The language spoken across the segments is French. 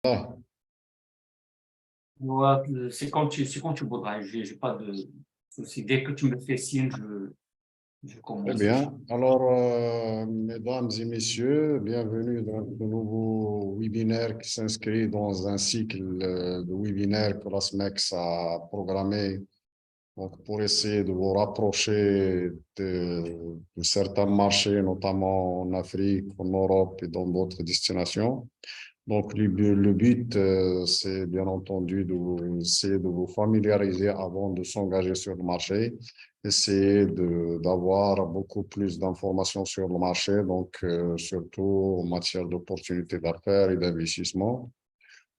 Ah, Ouais, c'est quand tu voudras. J'ai pas de souci. Dès que tu me fais signe, je très commence. bien. Alors, mesdames et messieurs, bienvenue dans ce nouveau webinaire qui s'inscrit dans un cycle de webinaires que la SMEX a programmé donc, pour essayer de vous rapprocher de certains marchés, notamment en Afrique, en Europe et dans d'autres destinations. Donc, le but, c'est bien entendu essayer de vous familiariser avant de s'engager sur le marché, essayer d'avoir beaucoup plus d'informations sur le marché, donc surtout en matière d'opportunités d'affaires et d'investissement.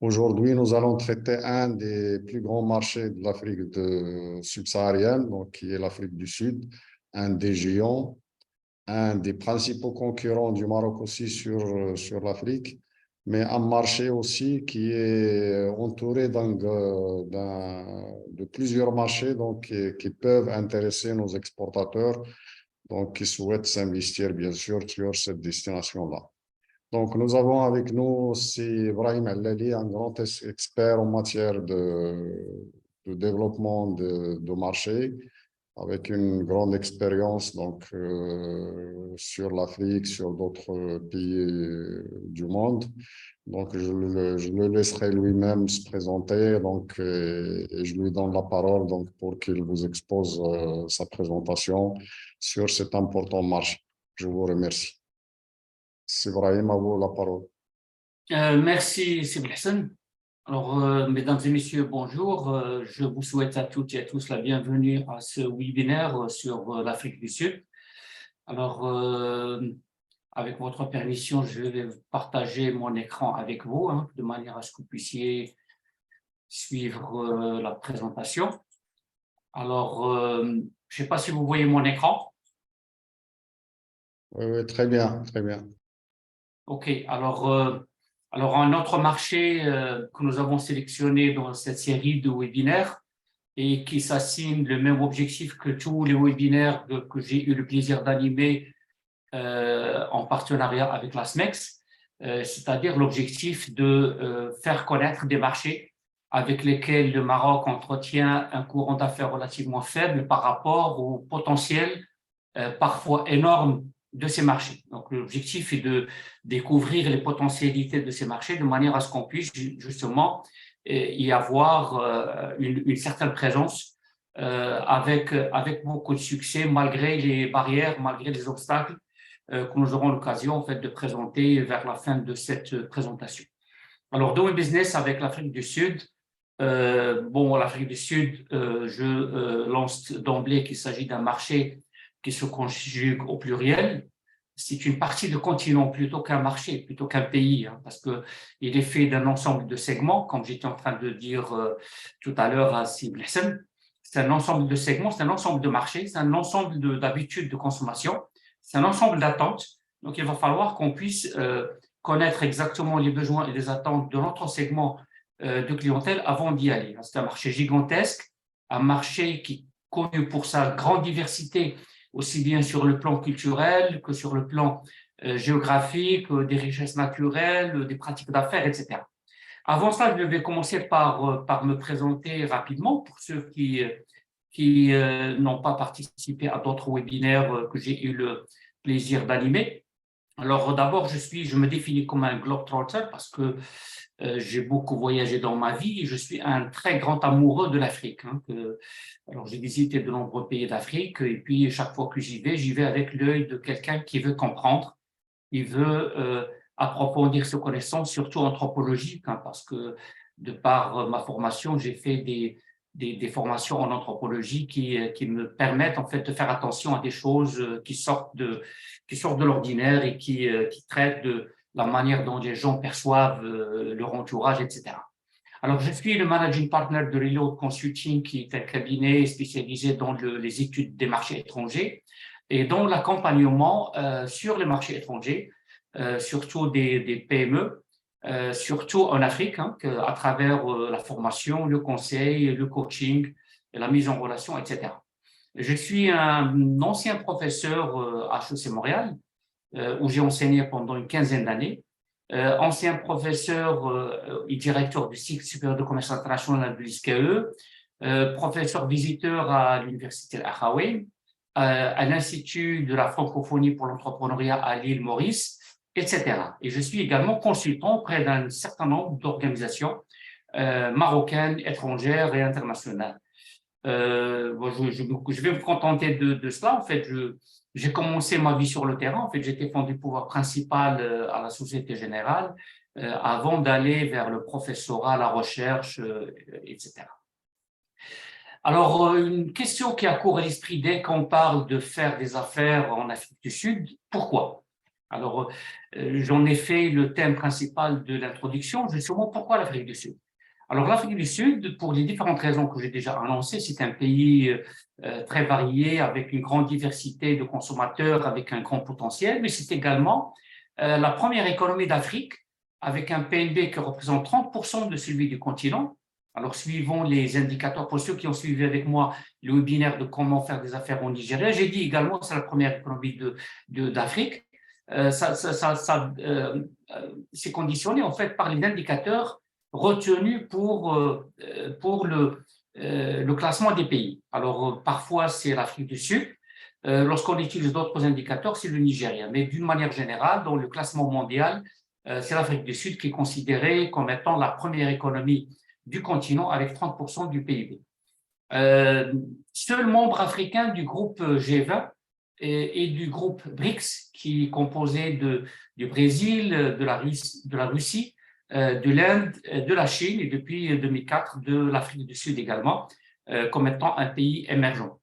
Aujourd'hui, nous allons traiter un des plus grands marchés de l'Afrique subsaharienne, donc qui est l'Afrique du Sud, un des géants, un des principaux concurrents du Maroc aussi sur l'Afrique, mais un marché aussi qui est entouré de plusieurs marchés donc, qui peuvent intéresser nos exportateurs donc, qui souhaitent s'investir bien sûr sur cette destination-là. Donc, nous avons avec nous c'est Ibrahim Allali, un grand expert en matière de développement de marché, avec une grande expérience donc, sur l'Afrique, sur d'autres pays du monde. Donc, je le laisserai lui-même se présenter donc, et je lui donne la parole donc, pour qu'il vous expose sa présentation sur cet important marché. Je vous remercie. C'est Ibrahim, à vous la parole. Merci, Sibel Hassan. Alors, mesdames et messieurs, bonjour. Je vous souhaite à toutes et à tous la bienvenue à ce webinaire sur l'Afrique du Sud. Alors, avec votre permission, je vais partager mon écran avec vous, hein, de manière à ce que vous puissiez suivre la présentation. Alors, je ne sais pas si vous voyez mon écran. Oui, oui, très bien, très bien. OK. Alors un autre marché que nous avons sélectionné dans cette série de webinaires et qui s'assigne le même objectif que tous les webinaires que j'ai eu le plaisir d'animer en partenariat avec la SMEX, c'est-à-dire l'objectif de faire connaître des marchés avec lesquels le Maroc entretient un courant d'affaires relativement faible par rapport au potentiel parfois énorme de ces marchés. Donc, l'objectif est de découvrir les potentialités de ces marchés de manière à ce qu'on puisse justement y avoir une certaine présence avec beaucoup de succès malgré les barrières, malgré les obstacles que nous aurons l'occasion en fait, de présenter vers la fin de cette présentation. Alors, Doing Business avec l'Afrique du Sud. Bon, l'Afrique du Sud, je lance d'emblée qu'il s'agit d'un marché qui se conjugue au pluriel. C'est une partie de continent plutôt qu'un marché, plutôt qu'un pays, hein, parce qu'il est fait d'un ensemble de segments, comme j'étais en train de dire tout à l'heure à Sib Hassan. C'est un ensemble de segments, c'est un ensemble de marchés, c'est un ensemble d'habitudes de consommation, c'est un ensemble d'attentes. Donc, il va falloir qu'on puisse connaître exactement les besoins et les attentes de notre segment de clientèle avant d'y aller. C'est un marché gigantesque, un marché qui est connu pour sa grande diversité, aussi bien sur le plan culturel que sur le plan géographique, des richesses naturelles, des pratiques d'affaires, etc. Avant ça, je vais commencer par me présenter rapidement pour ceux qui n'ont pas participé à d'autres webinaires que j'ai eu le plaisir d'animer. Alors d'abord, je me définis comme un globetrotter parce que j'ai beaucoup voyagé dans ma vie et je suis un très grand amoureux de l'Afrique. Hein, alors j'ai visité de nombreux pays d'Afrique et puis chaque fois que j'y vais avec l'œil de quelqu'un qui veut comprendre, il veut approfondir ses connaissances, surtout anthropologiques, hein, parce que de par ma formation, j'ai fait des formations en anthropologie qui me permettent en fait de faire attention à des choses qui sortent de l'ordinaire et qui traitent de la manière dont les gens perçoivent leur entourage, etc. Alors, je suis le managing partner de Reload Consulting, qui est un cabinet spécialisé dans les études des marchés étrangers et dans l'accompagnement sur les marchés étrangers, surtout des PME, surtout en Afrique, hein, à travers la formation, le conseil, le coaching, la mise en relation, etc. Je suis un ancien professeur à HEC Montréal, où j'ai enseigné pendant une quinzaine d'années. ancien professeur et directeur du cycle supérieur de commerce international de l'ISCAE, professeur visiteur à l'Université Al-Akhawayn, à l'Institut de la francophonie pour l'entrepreneuriat à l'île Maurice, etc. Et je suis également consultant auprès d'un certain nombre d'organisations marocaines, étrangères et internationales. Je vais me contenter de cela. En fait, j'ai commencé ma vie sur le terrain. En fait, j'étais fondé pouvoir principal à la Société Générale avant d'aller vers le professorat, la recherche, etc. Alors, une question qui accourt à l'esprit dès qu'on parle de faire des affaires en Afrique du Sud, pourquoi? Alors, j'en ai fait le thème principal de l'introduction, justement, pourquoi l'Afrique du Sud? Alors, l'Afrique du Sud, pour les différentes raisons que j'ai déjà annoncées, c'est un pays très varié, avec une grande diversité de consommateurs, avec un grand potentiel, mais c'est également la première économie d'Afrique, avec un PNB qui représente 30% de celui du continent. Alors, suivant les indicateurs, pour ceux qui ont suivi avec moi le webinaire de comment faire des affaires au Nigeria, j'ai dit également que c'est la première économie d'Afrique. C'est conditionné en fait par les indicateurs retenus pour le classement des pays. Alors, parfois, c'est l'Afrique du Sud. Lorsqu'on utilise d'autres indicateurs, c'est le Nigeria. Mais d'une manière générale, dans le classement mondial, c'est l'Afrique du Sud qui est considérée comme étant la première économie du continent avec 30% du PIB. Seul membre africain du groupe G20 et du groupe BRICS, qui est composé du Brésil, de la Russie, de l'Inde, de la Chine et depuis 2004 de l'Afrique du Sud également, comme étant un pays émergent.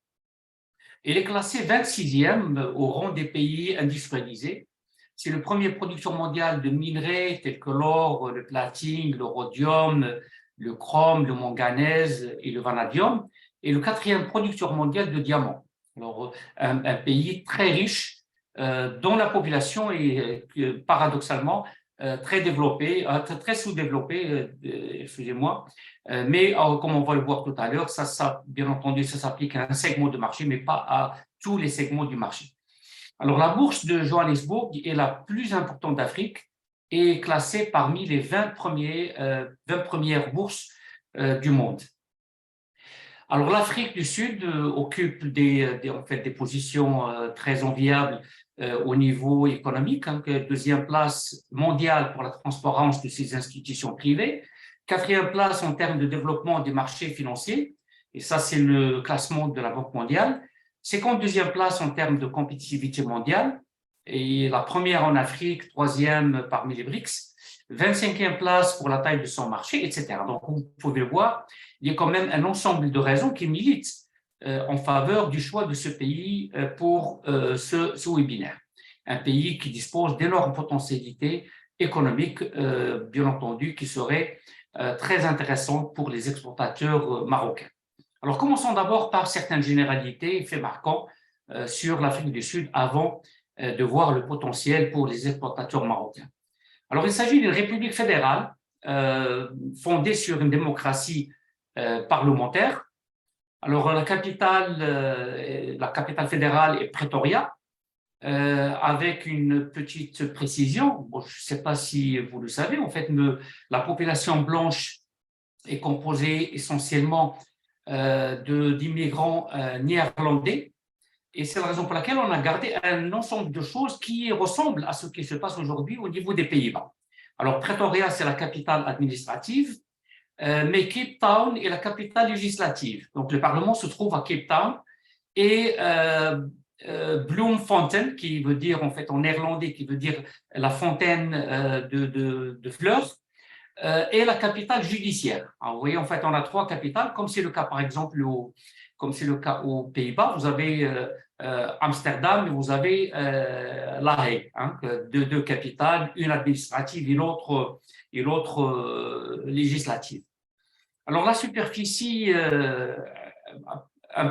Il est classé 26e au rang des pays industrialisés. C'est le premier producteur mondial de minerais tels que l'or, le platine, le rhodium, le chrome, le manganèse et le vanadium, et le 4e producteur mondial de diamants. Alors, un pays très riche, dont la population est paradoxalement très développée, très sous-développée, excusez-moi, mais comme on va le voir tout à l'heure, ça, bien entendu, ça s'applique à un segment de marché, mais pas à tous les segments du marché. Alors, la bourse de Johannesburg est la plus importante d'Afrique et est classée parmi les 20 premières bourses du monde. Alors, l'Afrique du Sud occupe en fait, des positions très enviables au niveau économique, hein, deuxième place mondiale pour la transparence de ses institutions privées, quatrième place en termes de développement des marchés financiers, et ça, c'est le classement de la Banque mondiale, 52e place en termes de compétitivité mondiale, et la première en Afrique, troisième parmi les BRICS, 25e place pour la taille de son marché, etc. Donc, vous pouvez le voir, il y a quand même un ensemble de raisons qui militent en faveur du choix de ce pays pour ce webinaire. Un pays qui dispose d'énormes potentialités économiques, bien entendu, qui seraient très intéressantes pour les exportateurs marocains. Alors, commençons d'abord par certaines généralités et faits marquants sur l'Afrique du Sud avant de voir le potentiel pour les exportateurs marocains. Alors, il s'agit d'une république fédérale fondée sur une démocratie parlementaire. Alors, la capitale fédérale est Pretoria, avec une petite précision. Bon, je ne sais pas si vous le savez, en fait, la population blanche est composée essentiellement d'immigrants néerlandais. Et c'est la raison pour laquelle on a gardé un ensemble de choses qui ressemblent à ce qui se passe aujourd'hui au niveau des Pays-Bas. Alors, Pretoria, c'est la capitale administrative, mais Cape Town est la capitale législative. Donc, le Parlement se trouve à Cape Town et Bloemfontein, qui veut dire, en fait, en néerlandais, qui veut dire la fontaine de fleurs, est la capitale judiciaire. Alors, vous voyez, en fait, on a 3 capitales, comme c'est le cas, par exemple, aux Pays-Bas. Vous avez Amsterdam et vous avez La Haye, hein, deux capitales, une administrative et l'autre législative. Alors, la superficie, à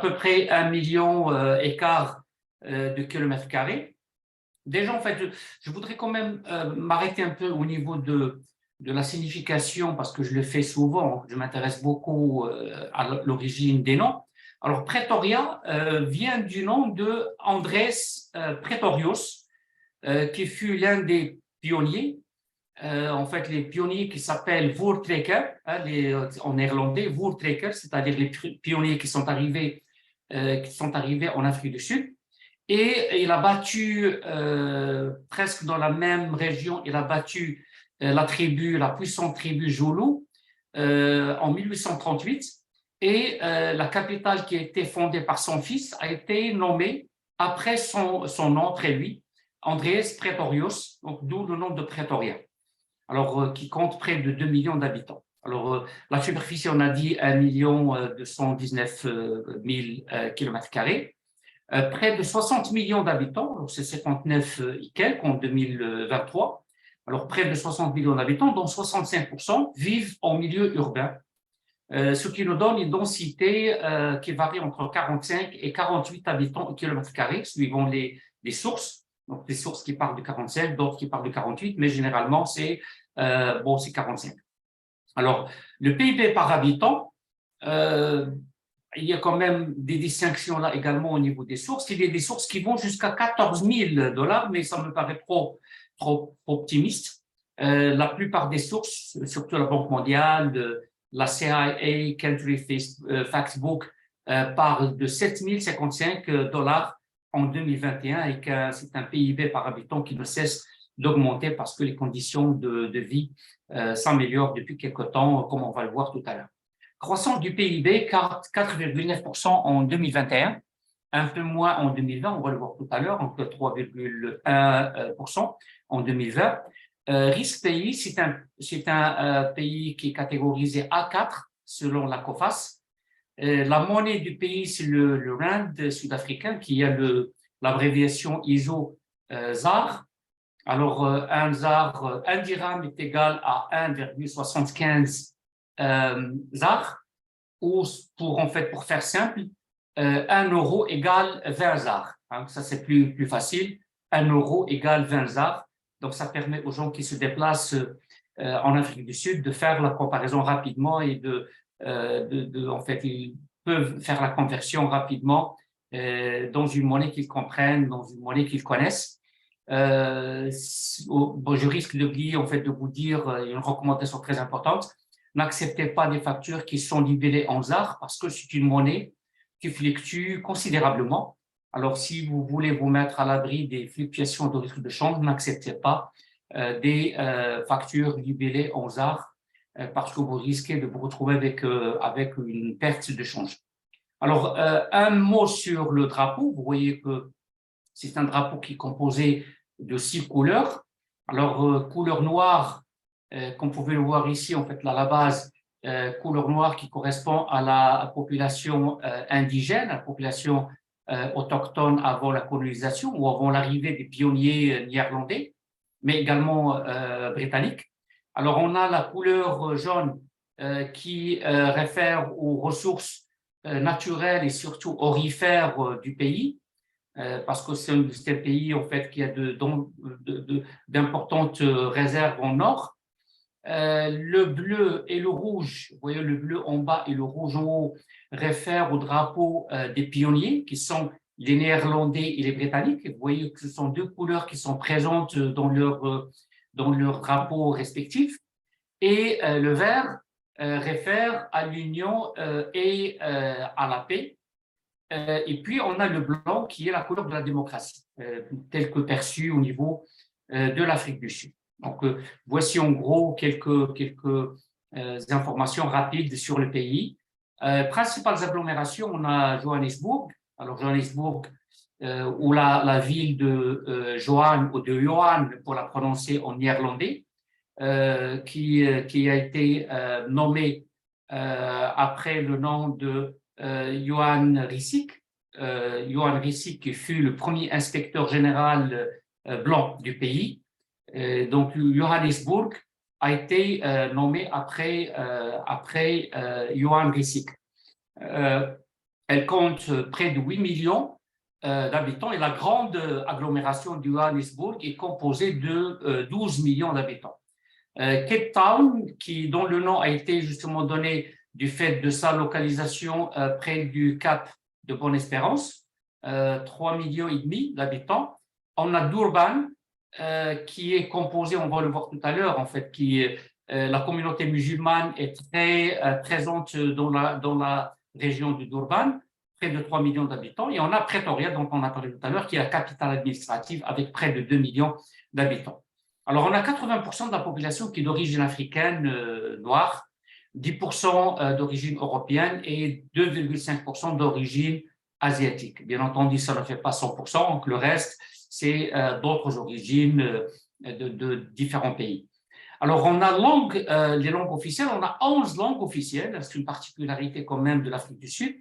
peu près 1 million et quart de kilomètres carrés. Déjà, en fait, je voudrais quand même m'arrêter un peu au niveau de la signification, parce que je le fais souvent, je m'intéresse beaucoup à l'origine des noms. Alors, Pretoria vient du nom de Andrés Pretorius, qui fut l'un des pionniers. En fait, les pionniers qui s'appellent Voortrekker, en néerlandais, Voortrekker, c'est-à-dire les pionniers qui sont arrivés en Afrique du Sud. Et il a battu, presque dans la même région, il a battu la puissante tribu Zoulou en 1838. Et la capitale qui a été fondée par son fils a été nommée après son nom, après lui, Andreas Pretorius, donc d'où le nom de Pretoria. Alors, qui compte près de 2 millions d'habitants. Alors, la superficie, on a dit 1 219 000 km². Près de 60 millions d'habitants, c'est 59 et quelques en 2023. Alors, près de 60 millions d'habitants, dont 65% vivent en milieu urbain, ce qui nous donne une densité qui varie entre 45 et 48 habitants au km², suivant les sources. Donc, des sources qui parlent de 45, d'autres qui parlent de 48, mais généralement, c'est 45. Alors, le PIB par habitant, il y a quand même des distinctions là également au niveau des sources. Il y a des sources qui vont jusqu'à 14 000 $, mais ça me paraît trop optimiste. La plupart des sources, surtout la Banque mondiale, la CIA, Country Factbook, parlent de 7 055 $ en 2021 et que c'est un PIB par habitant qui ne cesse d'augmenter parce que les conditions de vie s'améliorent depuis quelque temps, comme on va le voir tout à l'heure. Croissance du PIB, 4,9% en 2021, un peu moins en 2020, on va le voir tout à l'heure, entre 3,1% en 2020. Risque pays, c'est un pays qui est catégorisé A4 selon la COFAS. La monnaie du pays, c'est le rand sud-africain qui a l'abréviation ISO ZAR. Alors, un dirham est égal à 1,75 ZAR, ou pour faire simple, 1 euro égale 20 ZAR. Hein, ça, c'est plus facile. 1 euro égale 20 ZAR. Donc, ça permet aux gens qui se déplacent en Afrique du Sud de faire la comparaison rapidement et en fait, ils peuvent faire la conversion rapidement dans une monnaie qu'ils comprennent, dans une monnaie qu'ils connaissent. Je risque d'oublier, en fait, de vous dire une recommandation très importante. N'acceptez pas des factures qui sont libellées en ZAR parce que c'est une monnaie qui fluctue considérablement. Alors, si vous voulez vous mettre à l'abri des fluctuations de risque de change, n'acceptez pas des factures libellées en ZAR parce que vous risquez de vous retrouver avec une perte de change. Alors, un mot sur le drapeau. Vous voyez que c'est un drapeau qui est composé de 6 couleurs. Alors, couleur noire, comme vous pouvez le voir ici, en fait, là, à la base, couleur noire qui correspond à la population indigène, la population autochtone avant la colonisation ou avant l'arrivée des pionniers néerlandais, mais également britanniques. Alors, on a la couleur jaune qui réfère aux ressources naturelles et surtout aurifères du pays, parce que c'est un pays en fait qui a d'importantes réserves en or. Le bleu et le rouge, vous voyez le bleu en bas et le rouge en haut, réfèrent au drapeau des pionniers qui sont les Néerlandais et les Britanniques. Vous voyez que ce sont 2 couleurs qui sont présentes dans leur drapeau respectif. Et le vert réfère à l'union et à la paix. Et puis, on a le blanc qui est la couleur de la démocratie, telle que perçue au niveau de l'Afrique du Sud. Donc, voici en gros quelques informations rapides sur le pays. Principales agglomérations, on a Johannesburg. Alors, Johannesburg, ou la ville de Johan ou de Johan pour la prononcer en néerlandais, qui a été nommée après le nom de Johan Rissik. Johan Rissik qui fut le premier inspecteur général blanc du pays. Donc, Johannesburg a été nommé après Johan Rissik. Elle compte près de 8 millions d'habitants et la grande agglomération de Johannesburg est composée de 12 millions d'habitants. Cape Town, dont le nom a été justement donné du fait de sa localisation près du Cap de Bonne-Espérance, 3,5 millions d'habitants. On a Durban, qui est composée, on va le voir tout à l'heure, en fait, la communauté musulmane est très présente dans la région du Durban, près de 3 millions d'habitants. Et on a Pretoria, dont on a parlé tout à l'heure, qui est la capitale administrative avec près de 2 millions d'habitants. Alors, on a 80% de la population qui est d'origine africaine noire, 10% d'origine européenne et 2,5% d'origine asiatique. Bien entendu, ça ne fait pas 100%, donc le reste, c'est d'autres origines de différents pays. Alors, on a les langues officielles, on a 11 langues officielles, c'est une particularité quand même de l'Afrique du Sud,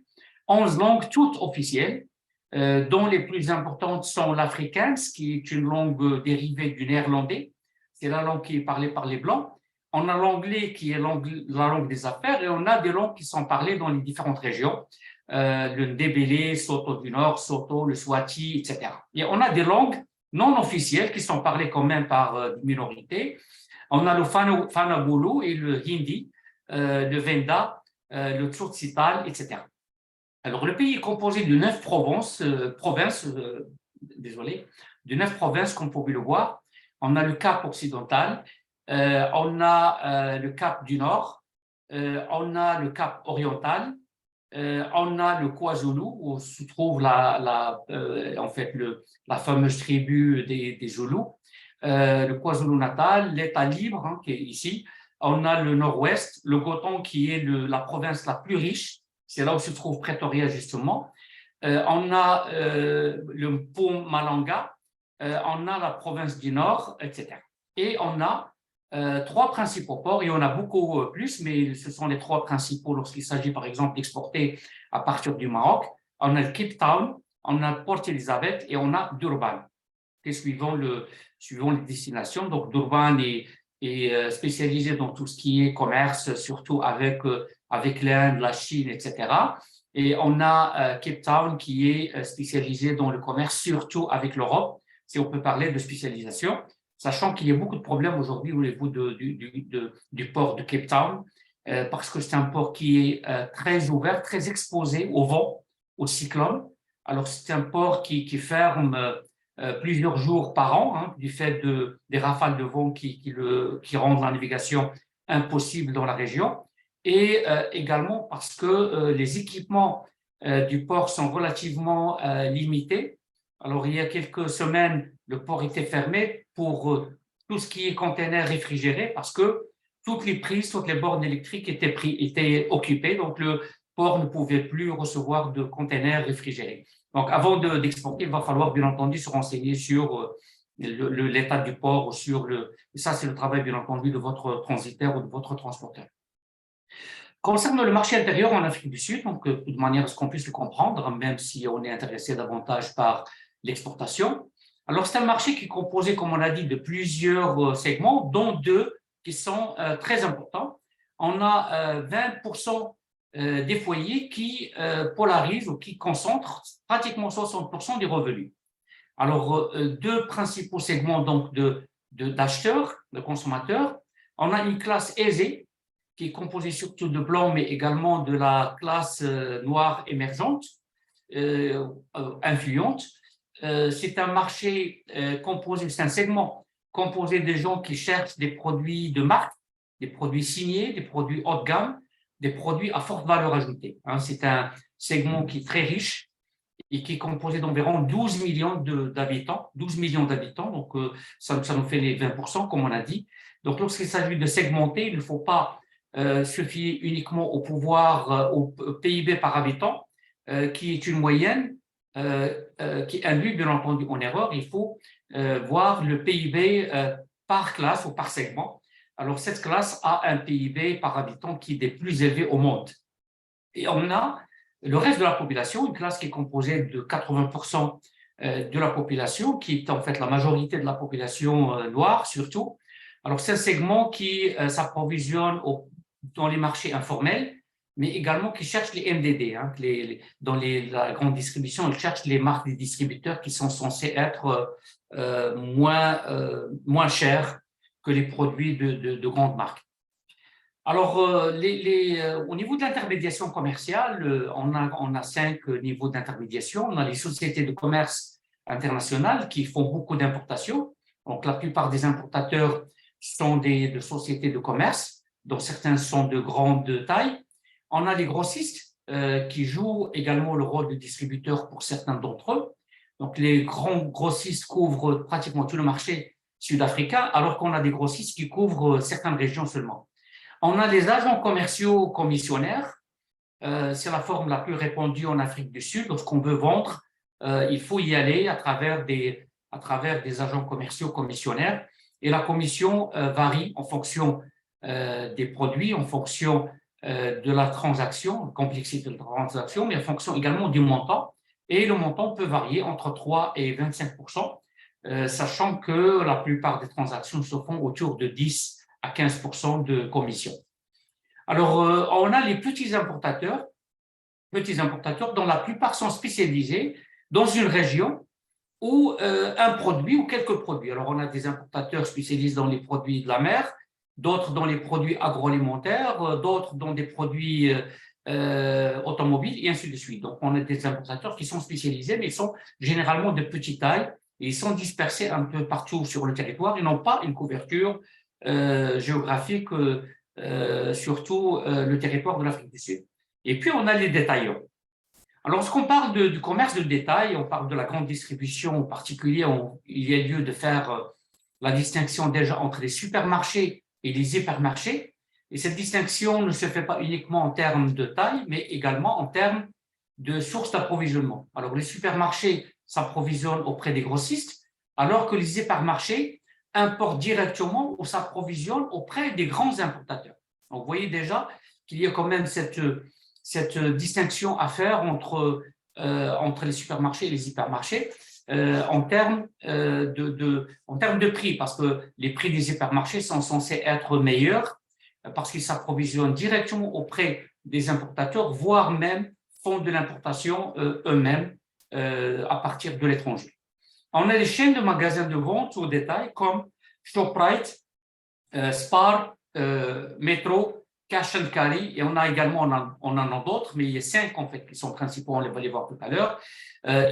11 langues toutes officielles, dont les plus importantes sont l'afrikaans, qui est une langue dérivée du néerlandais, c'est la langue qui est parlée par les Blancs. On a l'anglais qui est la langue des affaires et on a des langues qui sont parlées dans les différentes régions, le Ndebele, Soto du Nord, Soto, le Swati, etc. Et on a des langues non officielles qui sont parlées quand même par des minorités. On a le Fanagolo et le Hindi, le Venda, le Tsourtsital, etc. Alors, le pays est composé de 9 provinces, de 9 provinces, comme vous pouvez le voir. On a le Cap occidental, on a le Cap du Nord, on a le Cap oriental, on a le KwaZulu, où se trouve la fameuse tribu des Zoulous, le KwaZulu-Natal, l'État libre, hein, qui est ici. On a le nord-ouest, le Gauteng, qui est la province la plus riche. C'est là où se trouve Pretoria, justement. On a le Mpumalanga, on a la province du Nord, etc. Et on a 3 principaux ports, et on a beaucoup plus, mais ce sont les 3 principaux lorsqu'il s'agit, par exemple, d'exporter à partir du Maroc. On a le Cape Town, on a Port Elizabeth et on a Durban. Et suivant les destinations, donc Durban est spécialisé dans tout ce qui est commerce, surtout avec l'Inde, la Chine, etc. Et on a Cape Town qui est spécialisé dans le commerce, surtout avec l'Europe, si on peut parler de spécialisation, sachant qu'il y a beaucoup de problèmes aujourd'hui au niveau du port de Cape Town, parce que c'est un port qui est très ouvert, très exposé au vent, au cyclone. Alors, c'est un port qui ferme plusieurs jours par an, hein, du fait des rafales de vent qui rendent la navigation impossible dans la région, et également parce que les équipements du port sont relativement limités. Alors, il y a quelques semaines, le port était fermé pour tout ce qui est containers réfrigérés parce que toutes les prises, toutes les bornes électriques étaient occupées, donc le port ne pouvait plus recevoir de containers réfrigérés. Donc, avant d'exporter, il va falloir bien entendu se renseigner sur l'état du port ou ça, c'est le travail bien entendu de votre transitaire ou de votre transporteur. Concernant le marché intérieur en Afrique du Sud, donc de manière à ce qu'on puisse le comprendre, même si on est intéressé davantage par l'exportation. Alors, c'est un marché qui est composé, comme on a dit, de plusieurs segments, dont 2 qui sont très importants. On a 20% des foyers qui polarisent ou qui concentrent pratiquement 60% des revenus. Alors, 2 principaux segments donc d'acheteurs, de consommateurs. On a une classe aisée qui est composée surtout de blancs, mais également de la classe noire émergente, influente. C'est un marché composé, c'est un segment composé de gens qui cherchent des produits de marque, des produits signés, des produits haut de gamme, des produits à forte valeur ajoutée. C'est un segment qui est très riche et qui est composé d'environ 12 millions d'habitants, donc ça nous fait les 20%, comme on a dit. Donc, lorsqu'il s'agit de segmenter, il ne faut pas se fier uniquement au PIB par habitant, qui est une moyenne, qui induit bien entendu en erreur. Il faut voir le PIB par classe ou par segment. Alors, cette classe a un PIB par habitant qui est des plus élevés au monde. Et on a le reste de la population, une classe qui est composée de 80% de la population, qui est en fait la majorité de la population noire surtout. Alors, c'est un segment qui s'approvisionne dans les marchés informels, mais également qui cherche les MDD. Dans la grande distribution, ils cherchent les marques des distributeurs qui sont censés être moins chers que les produits de grandes marques. Alors, au niveau de l'intermédiation commerciale, on a 5 niveaux d'intermédiation. On a les sociétés de commerce internationales qui font beaucoup d'importations. Donc, la plupart des importateurs sont de sociétés de commerce, dont certains sont de grande taille. On a les grossistes qui jouent également le rôle de distributeurs pour certains d'entre eux. Donc, les grands grossistes couvrent pratiquement tout le marché sud-africain, alors qu'on a des grossistes qui couvrent certaines régions seulement. On a les agents commerciaux commissionnaires. C'est la forme la plus répandue en Afrique du Sud. Lorsqu'on veut vendre, il faut y aller à travers des agents commerciaux commissionnaires. Et la commission varie en fonction des produits, en fonction de la transaction, la complexité de la transaction, mais en fonction également du montant. Et le montant peut varier entre 3 et 25%, sachant que la plupart des transactions se font autour de 10 à 15% de commission. Alors, on a les petits importateurs dont la plupart sont spécialisés dans une région ou un produit ou quelques produits. Alors, on a des importateurs spécialisés dans les produits de la mer, d'autres dans les produits agroalimentaires, d'autres dans des produits automobiles, et ainsi de suite. Donc, on a des importateurs qui sont spécialisés, mais ils sont généralement de petite taille, et ils sont dispersés un peu partout sur le territoire. Ils n'ont pas une couverture géographique, surtout le territoire de l'Afrique du Sud. Et puis, on a les détaillants. Alors, lorsqu'on parle du commerce de détail, on parle de la grande distribution en particulier, il y a lieu de faire la distinction déjà entre les supermarchés et les hypermarchés. Et cette distinction ne se fait pas uniquement en termes de taille, mais également en termes de sources d'approvisionnement. Alors, les supermarchés s'approvisionnent auprès des grossistes, alors que les hypermarchés importent directement ou s'approvisionnent auprès des grands importateurs. Donc, vous voyez déjà qu'il y a quand même cette distinction à faire entre les supermarchés et les hypermarchés en termes de prix, parce que les prix des hypermarchés sont censés être meilleurs parce qu'ils s'approvisionnent directement auprès des importateurs, voire même font de l'importation eux-mêmes à partir de l'étranger. On a les chaînes de magasins de vente au détail comme Shoprite, Spar, Metro, Cash and Carry, et on a également, on en a d'autres, mais il y a 5 en fait qui sont principaux, on va les voir tout à l'heure.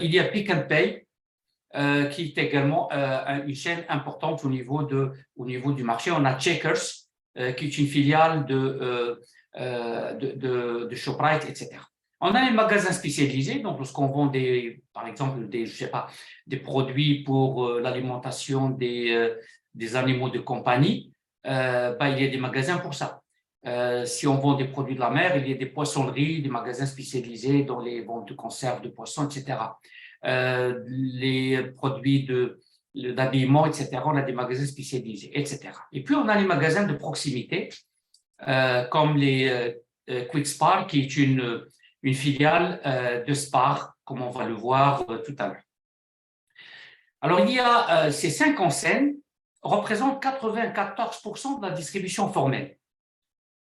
Il y a Pick and Pay, qui est également une chaîne importante au niveau du marché. On a Checkers, qui est une filiale de Shoprite, etc. On a les magasins spécialisés, donc lorsqu'on vend par exemple des produits pour l'alimentation des animaux de compagnie, il y a des magasins pour ça. Si on vend des produits de la mer, il y a des poissonneries, des magasins spécialisés dans les ventes de conserves de poissons, etc. Les produits d'habillement, etc. On a des magasins spécialisés, etc. Et puis, on a les magasins de proximité, comme les Quick Spar, qui est une filiale de Spar, comme on va le voir tout à l'heure. Alors, il y a ces 5 enseignes représentent 94% de la distribution formelle.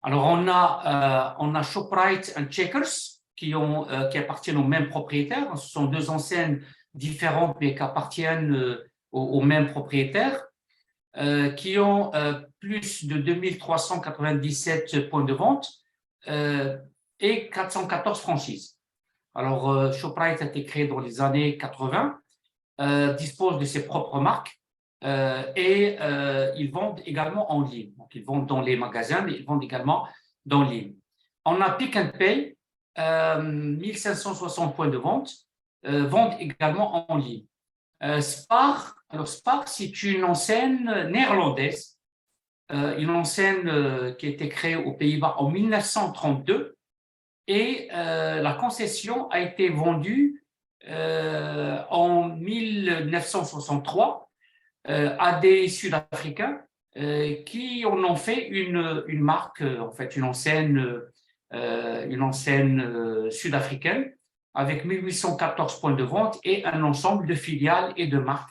Alors, on a Shoprite et Checkers qui appartiennent aux mêmes propriétaires. Ce sont 2 enseignes différentes, mais qui appartiennent aux mêmes propriétaires, qui ont plus de 2397 points de vente et 414 franchises. Alors, Shoprite a été créé dans les années 80, dispose de ses propres marques et ils vendent également en ligne. Donc, ils vendent dans les magasins, mais ils vendent également dans ligne. On a Pick and Pay, 1560 points de vente, vendent également en ligne. Spar, c'est une enseigne néerlandaise, une enseigne qui a été créée aux Pays-Bas en 1932 et la concession a été vendue en 1963 à des Sud-Africains qui en ont fait une marque, en fait une enseigne sud-africaine avec 1814 points de vente et un ensemble de filiales et de marques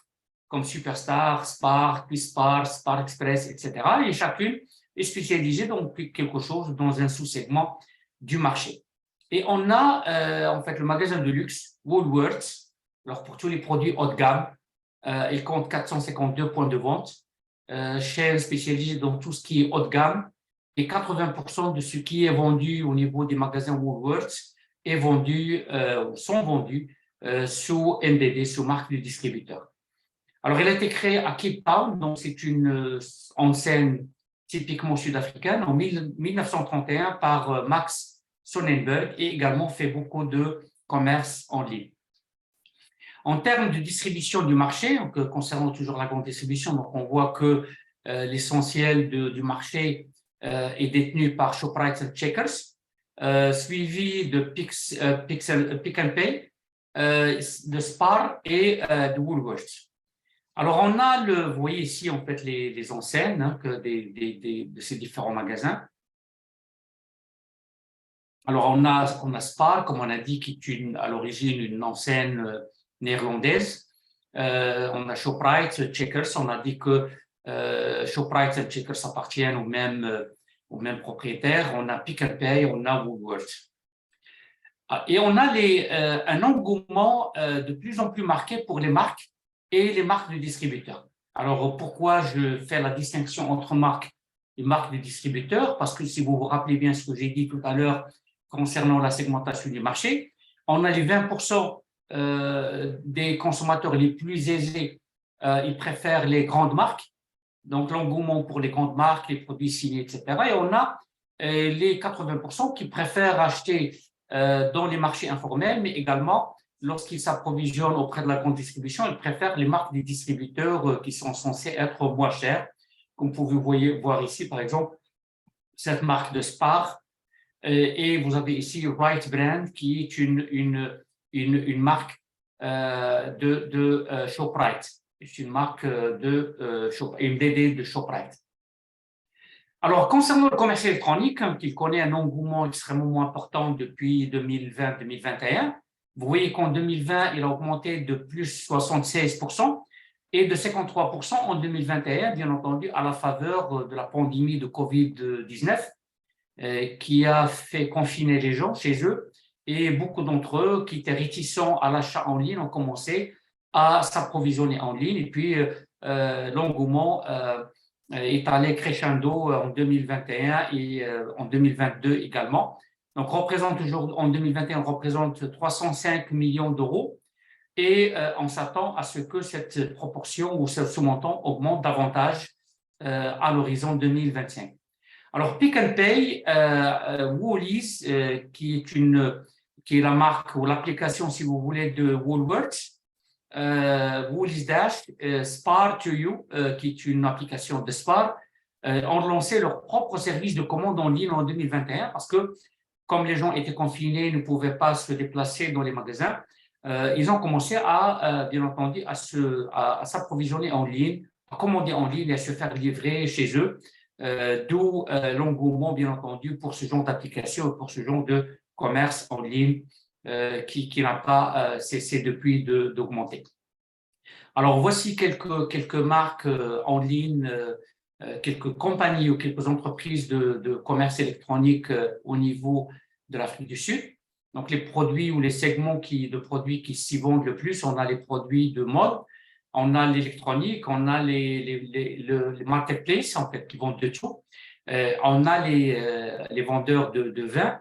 comme Superstar, Spar, Quispar, Spar Express, etc. Et chacune est spécialisée dans quelque chose, dans un sous-segment du marché. Et on a en fait le magasin de luxe Woolworths. Alors pour tous les produits haut de gamme, il compte 452 points de vente, chaîne spécialisée dans tout ce qui est haut de gamme, et 80% de ce qui est vendu au niveau des magasins Woolworths sont vendus sous MBD, sous marque du distributeur. Alors, elle a été créée à Cape Town, donc c'est une enseigne typiquement sud-africaine en 1931 par Max Sonnenberg et également fait beaucoup de commerce en ligne. En termes de distribution du marché, donc, concernant toujours la grande distribution, donc on voit que l'essentiel du marché est détenu par Shoprite et Checkers, suivi de Pick and Pay, de Spar et de Woolworths. Alors, on a vous voyez ici, en fait, les enseignes de ces différents magasins. Alors, on a Spar, comme on a dit, qui est à l'origine une enseigne néerlandaise. On a Shoprite, Checkers. On a dit que Shoprite et Checkers appartiennent au même propriétaire. On a Pick and Pay, on a Woolworths. Et on a un engouement de plus en plus marqué pour les marques et les marques de distributeurs. Alors, pourquoi je fais la distinction entre marques et marques de distributeurs? Parce que si vous vous rappelez bien ce que j'ai dit tout à l'heure concernant la segmentation du marché, on a les 20% des consommateurs les plus aisés, ils préfèrent les grandes marques, donc l'engouement pour les grandes marques, les produits signés, etc. Et on a les 80% qui préfèrent acheter dans les marchés informels, mais également lorsqu'ils s'approvisionnent auprès de la grande distribution, ils préfèrent les marques des distributeurs qui sont censés être moins chères. Comme vous pouvez voir ici, par exemple, cette marque de Spar. Et vous avez ici Right Brand, qui est une marque de Shoprite. C'est une marque une DD de Shoprite. Alors, concernant le commerce électronique, qui connaît un engouement extrêmement important depuis 2020-2021, vous voyez qu'en 2020, il a augmenté de plus 76% et de 53% en 2021, bien entendu, à la faveur de la pandémie de Covid-19 qui a fait confiner les gens chez eux et beaucoup d'entre eux qui étaient réticents à l'achat en ligne ont commencé à s'approvisionner en ligne et puis l'engouement est allé crescendo en 2021 et en 2022 également. Donc, en 2021, on représente 305 millions d'euros et on s'attend à ce que cette proportion ou ce montant augmente davantage à l'horizon 2025. Alors, Pick and Pay, Woolies, qui est la marque ou l'application, si vous voulez, de Woolworths, Woolies Dash, Spar to You, qui est une application de Spar, ont lancé leur propre service de commande en ligne en 2021 parce que, comme les gens étaient confinés, ne pouvaient pas se déplacer dans les magasins, ils ont commencé bien entendu, à s'approvisionner en ligne, à commander en ligne et à se faire livrer chez eux. D'où l'engouement, bien entendu, pour ce genre d'application, pour ce genre de commerce en ligne qui n'a pas cessé depuis d'augmenter. Alors, voici quelques marques en ligne, quelques compagnies ou quelques entreprises de commerce électronique au niveau de l'Afrique du Sud. Donc, les produits ou les segments de produits qui s'y vendent le plus, on a les produits de mode, on a l'électronique, on a les marketplaces, en fait, qui vendent de tout. On a les vendeurs de vin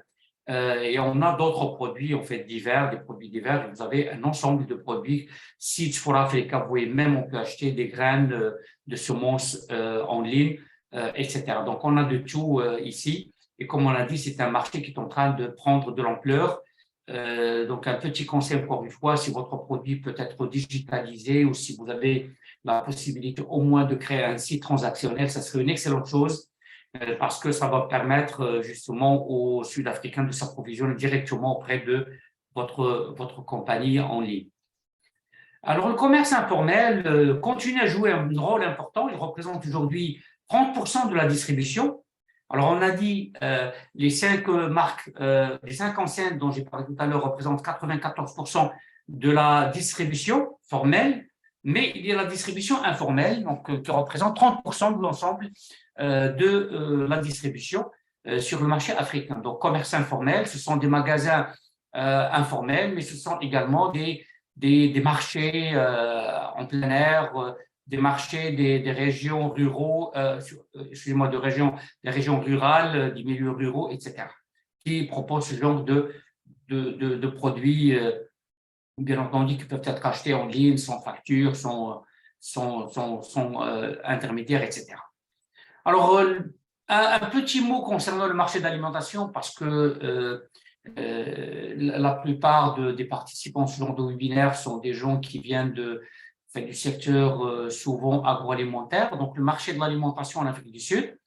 et on a d'autres produits, en fait, divers, des produits divers. Vous avez un ensemble de produits. Seeds for Africa, vous voyez, même on peut acheter des graines de semences en ligne, etc. Donc, on a de tout ici. Et comme on l'a dit, c'est un marché qui est en train de prendre de l'ampleur. Donc, un petit conseil, encore une fois, si votre produit peut être digitalisé ou si vous avez la possibilité au moins de créer un site transactionnel, ça serait une excellente chose parce que ça va permettre justement aux Sud-Africains de s'approvisionner directement auprès de votre compagnie en ligne. Alors, le commerce informel continue à jouer un rôle important. Il représente aujourd'hui 30% de la distribution. Alors, on a dit les 5 marques, les 5 enseignes dont j'ai parlé tout à l'heure représentent 94% de la distribution formelle, mais il y a la distribution informelle, donc qui représente 30% de l'ensemble de la distribution sur le marché africain. Donc, commerce informel, ce sont des magasins informels, mais ce sont également des marchés en plein air, des marchés des régions ruraux, excusez-moi, des régions rurales, des milieux ruraux, etc., qui proposent ce genre de produits, bien entendu, qui peuvent être achetés en ligne, sans facture, sans intermédiaire, etc. Alors, un petit mot concernant le marché de l'alimentation, parce que la plupart des participants à ce genre de webinaire sont des gens qui viennent du secteur souvent agroalimentaire. Donc, le marché de l'alimentation en Afrique du Sud,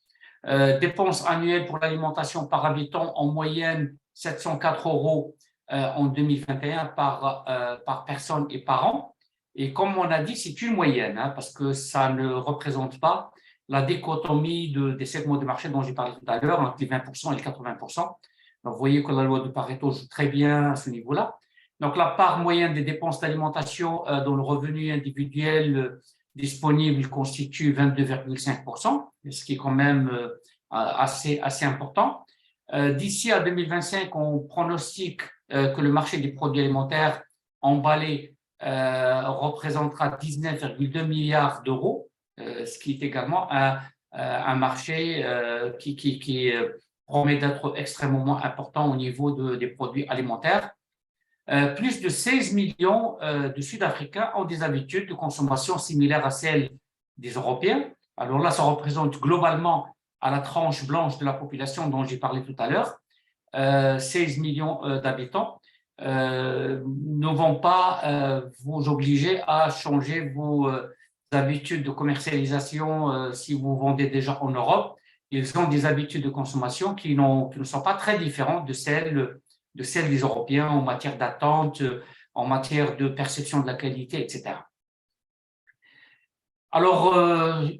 dépenses annuelles pour l'alimentation par habitant en moyenne 704 € en 2021 par personne et par an. Et comme on a dit, c'est une moyenne, hein, parce que ça ne représente pas la dichotomie des segments de marché dont j'ai parlé tout à l'heure, entre les 20% et les 80%. Donc, vous voyez que la loi de Pareto joue très bien à ce niveau-là. Donc, la part moyenne des dépenses d'alimentation dans le revenu individuel disponible constitue 22,5%, ce qui est quand même assez important. D'ici à 2025, on pronostique que le marché des produits alimentaires emballés représentera 19,2 milliards d'euros, ce qui est également un marché qui promet d'être extrêmement important au niveau des produits alimentaires. Plus de 16 millions de Sud-Africains ont des habitudes de consommation similaires à celles des Européens. Alors là, ça représente globalement à la tranche blanche de la population dont j'ai parlé tout à l'heure, 16 millions d'habitants. Ne vont pas vous obliger à changer vos habitudes de commercialisation si vous vendez déjà en Europe. Ils ont des habitudes de consommation qui ne sont pas très différentes de celles des Européens en matière d'attente, en matière de perception de la qualité, etc. Alors,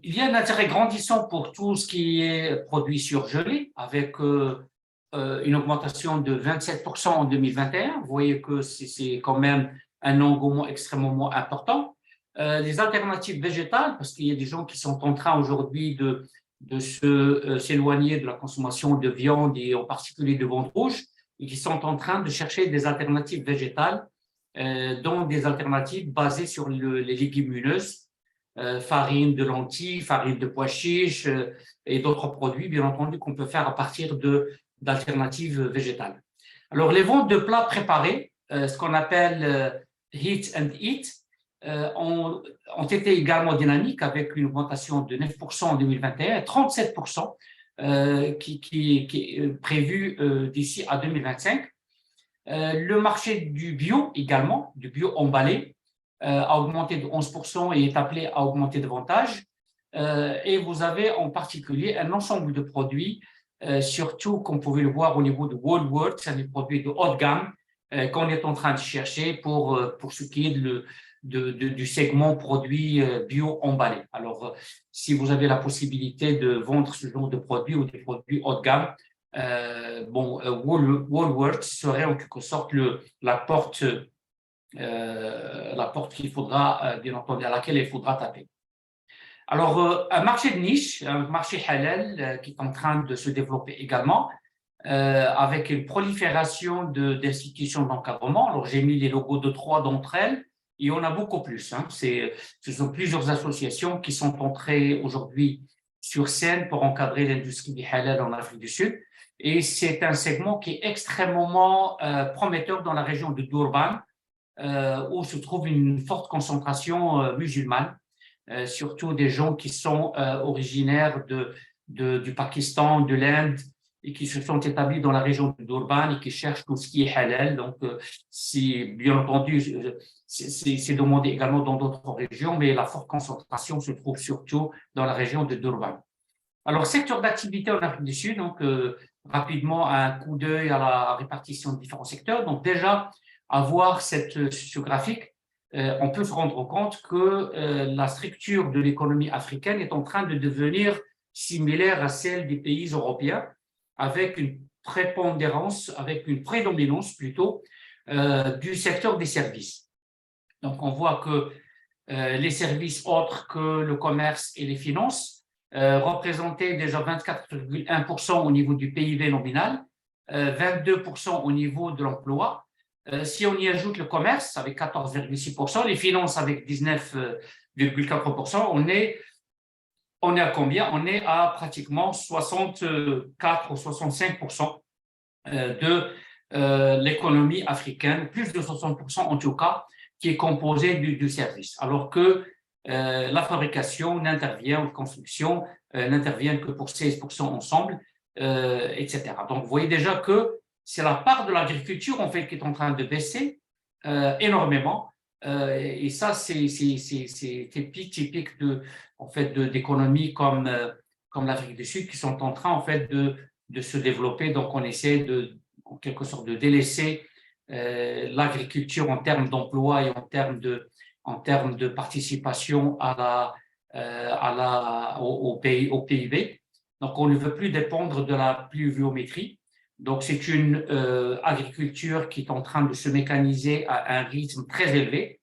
il y a un intérêt grandissant pour tout ce qui est produit surgelé, avec une augmentation de 27% en 2021. Vous voyez que c'est quand même un engouement extrêmement important. Les alternatives végétales, parce qu'il y a des gens qui sont en train aujourd'hui de s'éloigner de la consommation de viande et en particulier de viande rouge, et qui sont en train de chercher des alternatives végétales, dont des alternatives basées sur les légumineuses, farine de lentilles, farine de pois chiches et d'autres produits, bien entendu, qu'on peut faire à partir d'alternatives végétales. Alors, les ventes de plats préparés, ce qu'on appelle Heat and Eat, ont été également dynamiques avec une augmentation de 9% en 2021 et 37% qui est prévu d'ici à 2025. Le marché du bio également, du bio emballé, a augmenté de 11% et est appelé à augmenter davantage. Et vous avez en particulier un ensemble de produits, surtout comme vous pouvez le voir au niveau de Woolworths, c'est des produits de haute gamme qu'on est en train de chercher pour ce qui est du segment produits bio emballés. Alors, si vous avez la possibilité de vendre ce genre de produits ou des produits haut de gamme, Woolworths serait en quelque sorte la porte qu'il faudra, bien entendu, à laquelle il faudra taper. Alors, un marché de niche, un marché halal qui est en train de se développer également, avec une prolifération d'institutions d'encadrement. Alors, j'ai mis les logos de 3 d'entre elles. Il y en a beaucoup plus. Hein. Ce sont plusieurs associations qui sont entrées aujourd'hui sur scène pour encadrer l'industrie du halal en Afrique du Sud. Et c'est un segment qui est extrêmement prometteur dans la région de Durban, où se trouve une forte concentration musulmane, surtout des gens qui sont originaires du Pakistan, de l'Inde, et qui se sont établis dans la région de Durban et qui cherchent tout ce qui est halal. Donc, bien entendu, c'est demandé également dans d'autres régions, mais la forte concentration se trouve surtout dans la région de Durban. Alors, secteur d'activité en Afrique du Sud, donc rapidement un coup d'œil à la répartition de différents secteurs. Donc déjà, à voir ce graphique, on peut se rendre compte que la structure de l'économie africaine est en train de devenir similaire à celle des pays européens, avec une prépondérance, avec une prédominance plutôt du secteur des services. Donc, on voit que les services autres que le commerce et les finances représentaient déjà 24,1% au niveau du PIB nominal, 22% au niveau de l'emploi. Si on y ajoute le commerce avec 14,6%, les finances avec 19,4%, on est à combien? On est à pratiquement 64 ou 65% de l'économie africaine, plus de 60% en tout cas, qui est composée du service. Alors que la fabrication n'intervient, ou la construction n'intervient que pour 16% ensemble, etc. Donc, vous voyez déjà que c'est la part de l'agriculture en fait qui est en train de baisser énormément. Et ça, c'est typique en fait, d'économies comme l'Afrique du Sud qui sont en train en fait de se développer. Donc, on essaie en quelque sorte de délaisser l'agriculture en termes d'emploi et en termes de participation au PIB. Donc, on ne veut plus dépendre de la pluviométrie. Donc, c'est une agriculture qui est en train de se mécaniser à un rythme très élevé.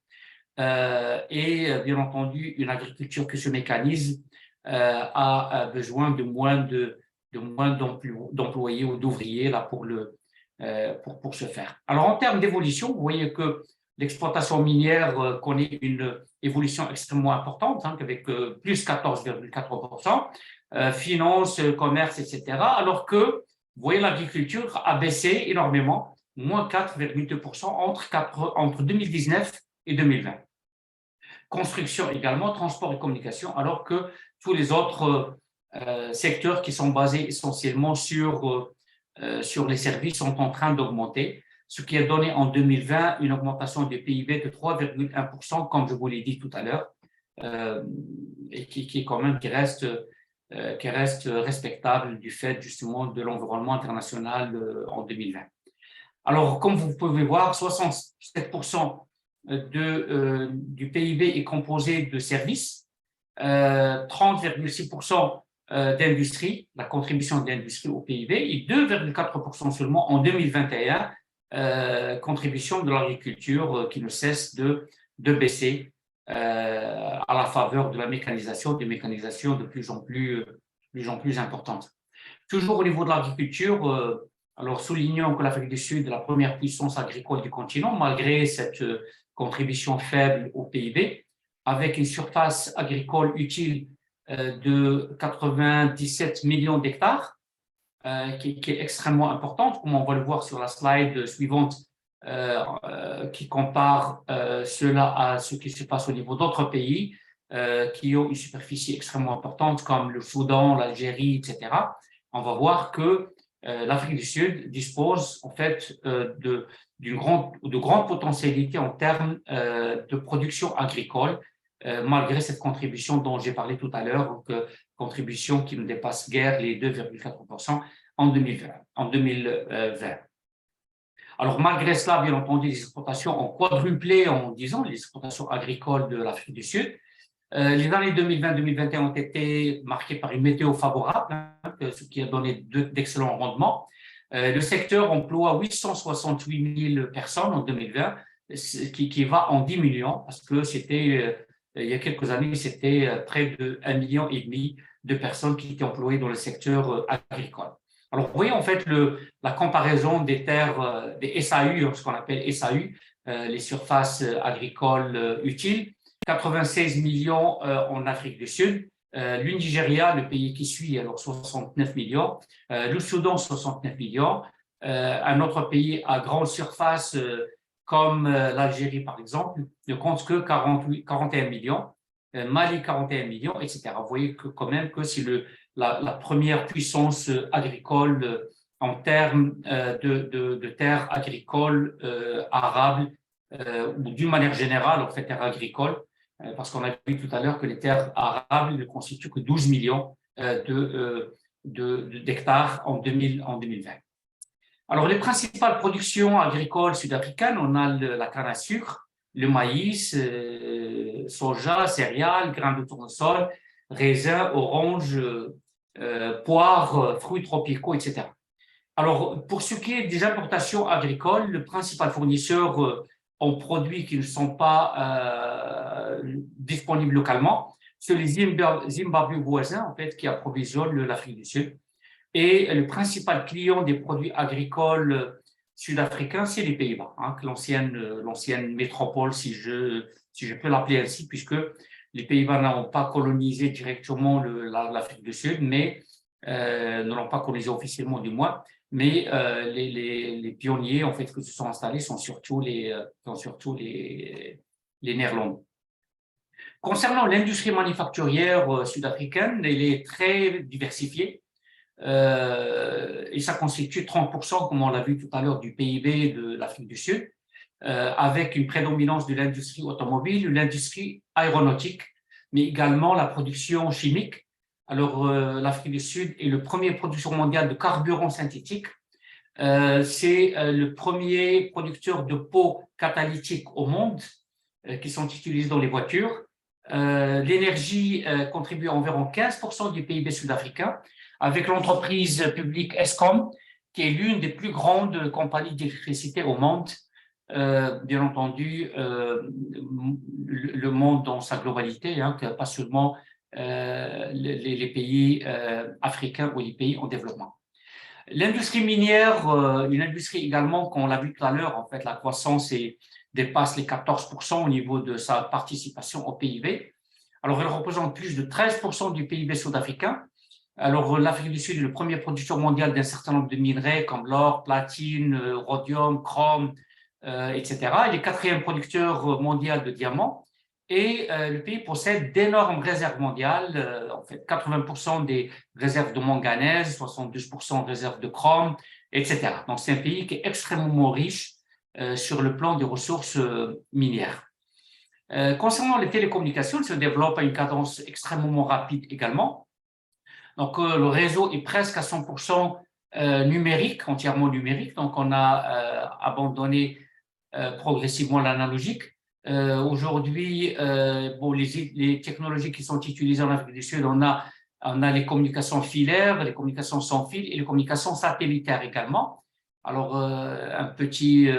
Et bien entendu, une agriculture qui se mécanise a besoin de moins d'employés ou d'ouvriers là pour ce faire. Alors, en termes d'évolution, vous voyez que l'exploitation minière connaît une évolution extrêmement importante, hein, avec plus 14,4%, finance, commerce, etc. Alors que, vous voyez, l'agriculture a baissé énormément, moins 4,2% entre 2019 et 2020. Construction également, transport et communication, alors que tous les autres secteurs qui sont basés essentiellement sur les services sont en train d'augmenter, ce qui a donné en 2020 une augmentation du PIB de 3,1%, comme je vous l'ai dit tout à l'heure, et qui reste respectable du fait justement de l'environnement international en 2020. Alors, comme vous pouvez voir, 67% du PIB est composé de services, 30,6% d'industrie, la contribution de l'industrie au PIB, et 2,4% seulement en 2021, contribution de l'agriculture qui ne cesse de baisser à la faveur de la mécanisation, des mécanisations de plus en plus importantes. Toujours au niveau de l'agriculture, alors soulignons que l'Afrique du Sud est la première puissance agricole du continent, malgré cette contribution faible au PIB, avec une surface agricole utile de 97 millions d'hectares, qui est extrêmement importante, comme on va le voir sur la slide suivante, qui compare cela à ce qui se passe au niveau d'autres pays qui ont une superficie extrêmement importante, comme le Soudan, l'Algérie, etc. On va voir que l'Afrique du Sud dispose en fait de grandes potentialités en termes de production agricole, malgré cette contribution dont j'ai parlé tout à l'heure, donc contribution qui ne dépasse guère les 2,4% en 2020. Alors, malgré cela, bien entendu, les exportations ont quadruplé en 10 ans, les exportations agricoles de l'Afrique du Sud. Les années 2020-2021 ont été marquées par une météo favorable, hein, ce qui a donné d'excellents rendements. Le secteur emploie 868 000 personnes en 2020, ce qui va en 10 millions, parce que il y a quelques années, c'était près de 1,5 million de personnes qui étaient employées dans le secteur agricole. Alors, vous voyez en fait la comparaison des terres, des SAU, ce qu'on appelle SAU, les surfaces agricoles utiles, 96 millions en Afrique du Sud, le Nigeria, le pays qui suit, alors 69 millions, le Soudan, 69 millions, un autre pays à grande surface comme l'Algérie, par exemple, ne compte que 41 millions, Mali, 41 millions, etc. Vous voyez quand même que c'est la première puissance agricole en termes de terres agricoles arables, ou d'une manière générale, en fait, terres agricoles, parce qu'on a vu tout à l'heure que les terres arables ne constituent que 12 millions d'hectares en 2020. Alors, les principales productions agricoles sud-africaines, on a la canne à sucre, le maïs, soja, céréales, grains de tournesol, raisins, oranges, poires, fruits tropicaux, etc. Alors, pour ce qui est des importations agricoles, le principal fournisseur en produits qui ne sont pas disponibles localement, c'est les Zimbabwe voisins, en fait, qui approvisionnent l'Afrique du Sud. Et le principal client des produits agricoles sud-africains, c'est les Pays-Bas, hein, l'ancienne métropole, si je peux l'appeler ainsi, puisque les Pays-Bas n'ont pas colonisé directement l'Afrique du Sud, mais ne l'ont pas colonisé officiellement du moins, mais les pionniers en fait qui se sont installés sont surtout les Néerlandais. Concernant l'industrie manufacturière sud-africaine, elle est très diversifiée. Et ça constitue 30%, comme on l'a vu tout à l'heure, du PIB de l'Afrique du Sud, avec une prédominance de l'industrie automobile, l'industrie aéronautique, mais également la production chimique. Alors, l'Afrique du Sud est le premier producteur mondial de carburant synthétique. C'est le premier producteur de pots catalytiques au monde qui sont utilisés dans les voitures. L'énergie contribue à environ 15% du PIB sud-africain, avec l'entreprise publique Eskom, qui est l'une des plus grandes compagnies d'électricité au monde. Bien entendu, le monde dans sa globalité, hein, pas seulement les pays africains ou les pays en développement. L'industrie minière, une industrie également, qu'on l'a vu tout à l'heure, en fait, la croissance dépasse les 14% au niveau de sa participation au PIB. Alors, elle représente plus de 13% du PIB sud-africain. Alors, l'Afrique du Sud est le premier producteur mondial d'un certain nombre de minerais comme l'or, platine, rhodium, chrome, etc. Il est quatrième producteur mondial de diamants. Et le pays possède d'énormes réserves mondiales, en fait 80% des réserves de manganèse, 72% de réserves de chrome, etc. Donc c'est un pays qui est extrêmement riche sur le plan des ressources minières. Concernant les télécommunications, il se développe à une cadence extrêmement rapide également. Donc le réseau est presque à 100% numérique, entièrement numérique. Donc on a abandonné progressivement l'analogique. Aujourd'hui, bon, les technologies qui sont utilisées en Afrique du Sud, on a les communications filaires, les communications sans fil et les communications satellitaires également. Alors, un petit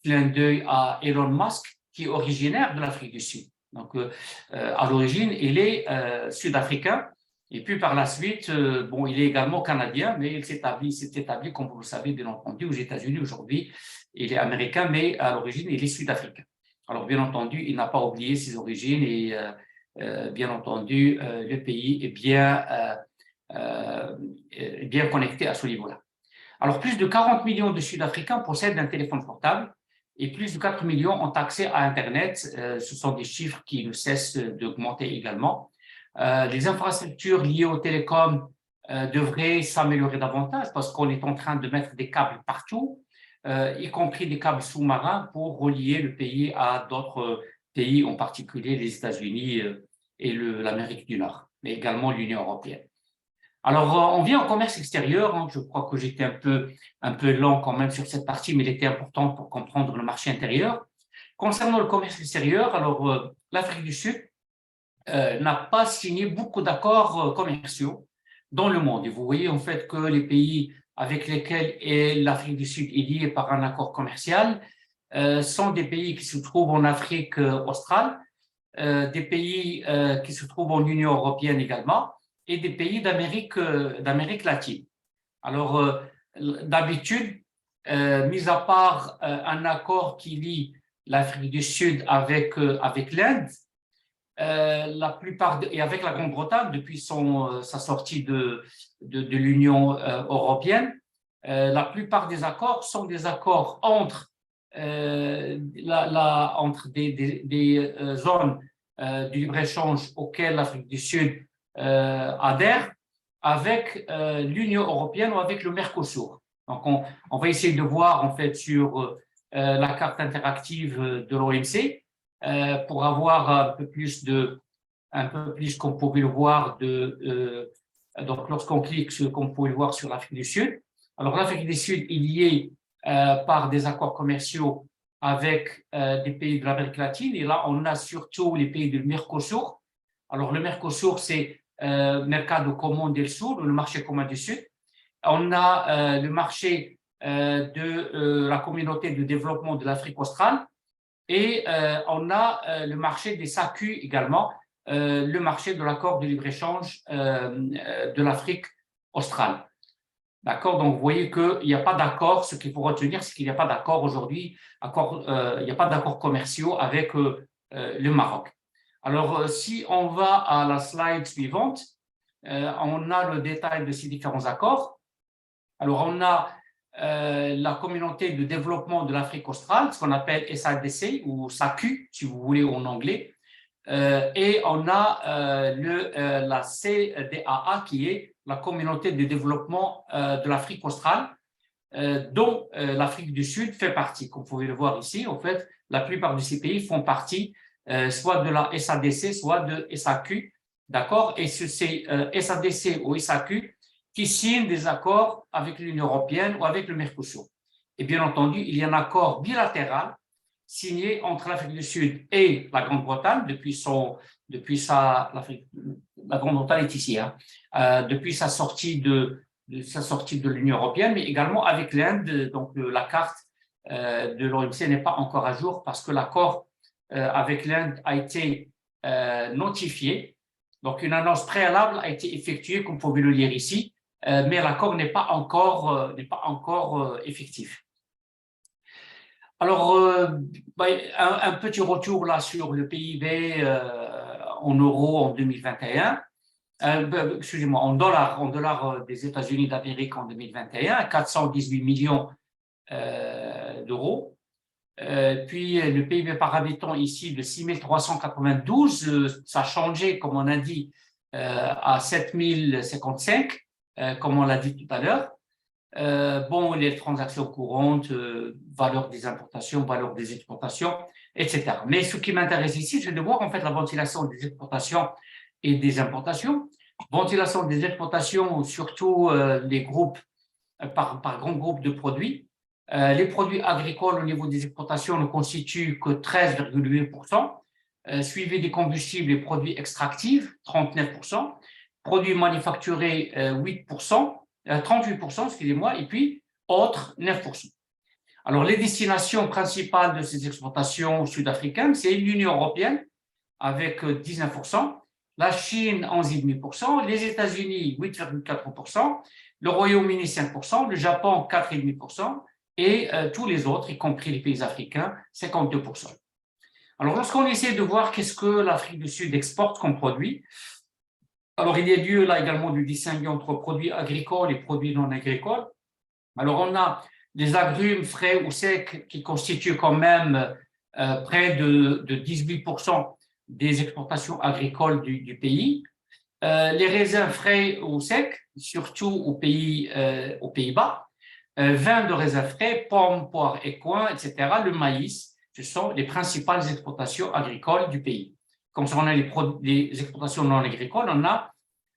clin d'œil à Elon Musk, qui est originaire de l'Afrique du Sud. Donc, à l'origine, il est sud-africain. Et puis, par la suite, bon, il est également canadien, mais il s'est établi, comme vous le savez, bien entendu, aux États-Unis aujourd'hui. Il est américain, mais à l'origine, il est sud-africain. Alors, bien entendu, il n'a pas oublié ses origines et, bien entendu, le pays est bien connecté à ce niveau-là. Alors, plus de 40 millions de Sud-Africains possèdent un téléphone portable et plus de 4 millions ont accès à Internet. Ce sont des chiffres qui ne cessent d'augmenter également. Les infrastructures liées aux télécoms devraient s'améliorer davantage parce qu'on est en train de mettre des câbles partout, y compris des câbles sous-marins pour relier le pays à d'autres pays, en particulier les États-Unis et l'Amérique du Nord, mais également l'Union européenne. Alors, on vient au commerce extérieur. Hein, je crois que j'étais un peu lent quand même sur cette partie, mais il était important pour comprendre le marché intérieur. Concernant le commerce extérieur, alors l'Afrique du Sud n'a pas signé beaucoup d'accords commerciaux dans le monde. Et vous voyez en fait que les pays avec lesquels l'Afrique du Sud est liée par un accord commercial sont des pays qui se trouvent en Afrique australe, des pays qui se trouvent en Union européenne également, et des pays d'Amérique latine. Alors, d'habitude, mis à part un accord qui lie l'Afrique du Sud avec l'Inde, la plupart et avec la Grande-Bretagne depuis sa sortie de l'Union européenne, la plupart des accords sont des accords entre des zones du libre-échange auxquelles l'Afrique du Sud adhère avec l'Union européenne ou avec le Mercosur. Donc, on va essayer de voir en fait sur la carte interactive de l'OMC pour avoir un peu plus qu'on pouvait le voir donc lorsqu'on clique sur qu'on pouvait le voir sur l'Afrique du Sud. Alors l'Afrique du Sud est liée par des accords commerciaux avec des pays de l'Amérique latine et là on a surtout les pays du Mercosur. Alors le Mercosur c'est Mercado Común del Sur, le marché commun du Sud. On a le marché de la communauté de développement de l'Afrique australe. Et on a le marché des SACU également, le marché de l'accord de libre-échange de l'Afrique australe. D'accord? Donc, vous voyez qu'il n'y a pas d'accord. Ce qu'il faut retenir, c'est qu'il n'y a pas d'accord aujourd'hui, il n'y a pas d'accords commerciaux avec le Maroc. Alors, si on va à la slide suivante, on a le détail de ces différents accords. Alors, on a la communauté de développement de l'Afrique australe, ce qu'on appelle SADC ou SACU, si vous voulez en anglais. et on a la CDAA qui est la communauté de développement de l'Afrique australe, dont l'Afrique du Sud fait partie. Comme vous pouvez le voir ici, en fait, la plupart de ces pays font partie soit de la SADC, soit de SAQ, d'accord? Et c'est SADC ou SAQ qui signent des accords avec l'Union européenne ou avec le Mercosur. Et bien entendu, il y a un accord bilatéral signé entre l'Afrique du Sud et la Grande-Bretagne la Grande-Bretagne est ici, hein, depuis sa sortie de l'Union européenne, mais également avec l'Inde. Donc la carte de l'OMC n'est pas encore à jour parce que l'accord avec l'Inde a été notifié. Donc une annonce préalable a été effectuée, comme vous pouvez le lire ici, mais l'accord n'est pas encore effectif. Alors, un petit retour là sur le PIB en euros en 2021. Excusez-moi, en dollars des États-Unis d'Amérique en 2021, 418 millions d'euros. Puis le PIB par habitant ici de 6 392, ça a changé, comme on a dit, à 7 055, comme on l'a dit tout à l'heure. Bon, les transactions courantes, valeur des importations, valeur des exportations, etc. Mais ce qui m'intéresse ici, c'est de voir en fait la ventilation des exportations et des importations. Ventilation des exportations, surtout les groupes, par grands groupes de produits. Les produits agricoles au niveau des exportations ne constituent que 13,8%, suivi des combustibles et produits extractifs, 39%, produits manufacturés, 8%, 38%, excusez-moi, et puis autres, 9%. Alors, les destinations principales de ces exportations sud-africaines, c'est l'Union européenne avec 19%, la Chine 11,5%, les États-Unis 8,4%, le Royaume-Uni 5%, le Japon 4,5% et tous les autres, y compris les pays africains, 52%. Alors, lorsqu'on essaie de voir qu'est-ce que l'Afrique du Sud exporte comme produit, alors il y a lieu là également de distinguer entre produits agricoles et produits non agricoles. Alors, on a des agrumes frais ou secs qui constituent quand même près de 18% des exportations agricoles du pays. Les raisins frais ou secs, surtout aux Pays-Bas, vin de raisins frais, pommes, poires et coings, etc. Le maïs, ce sont les principales exportations agricoles du pays. Concernant les exportations non agricoles, on a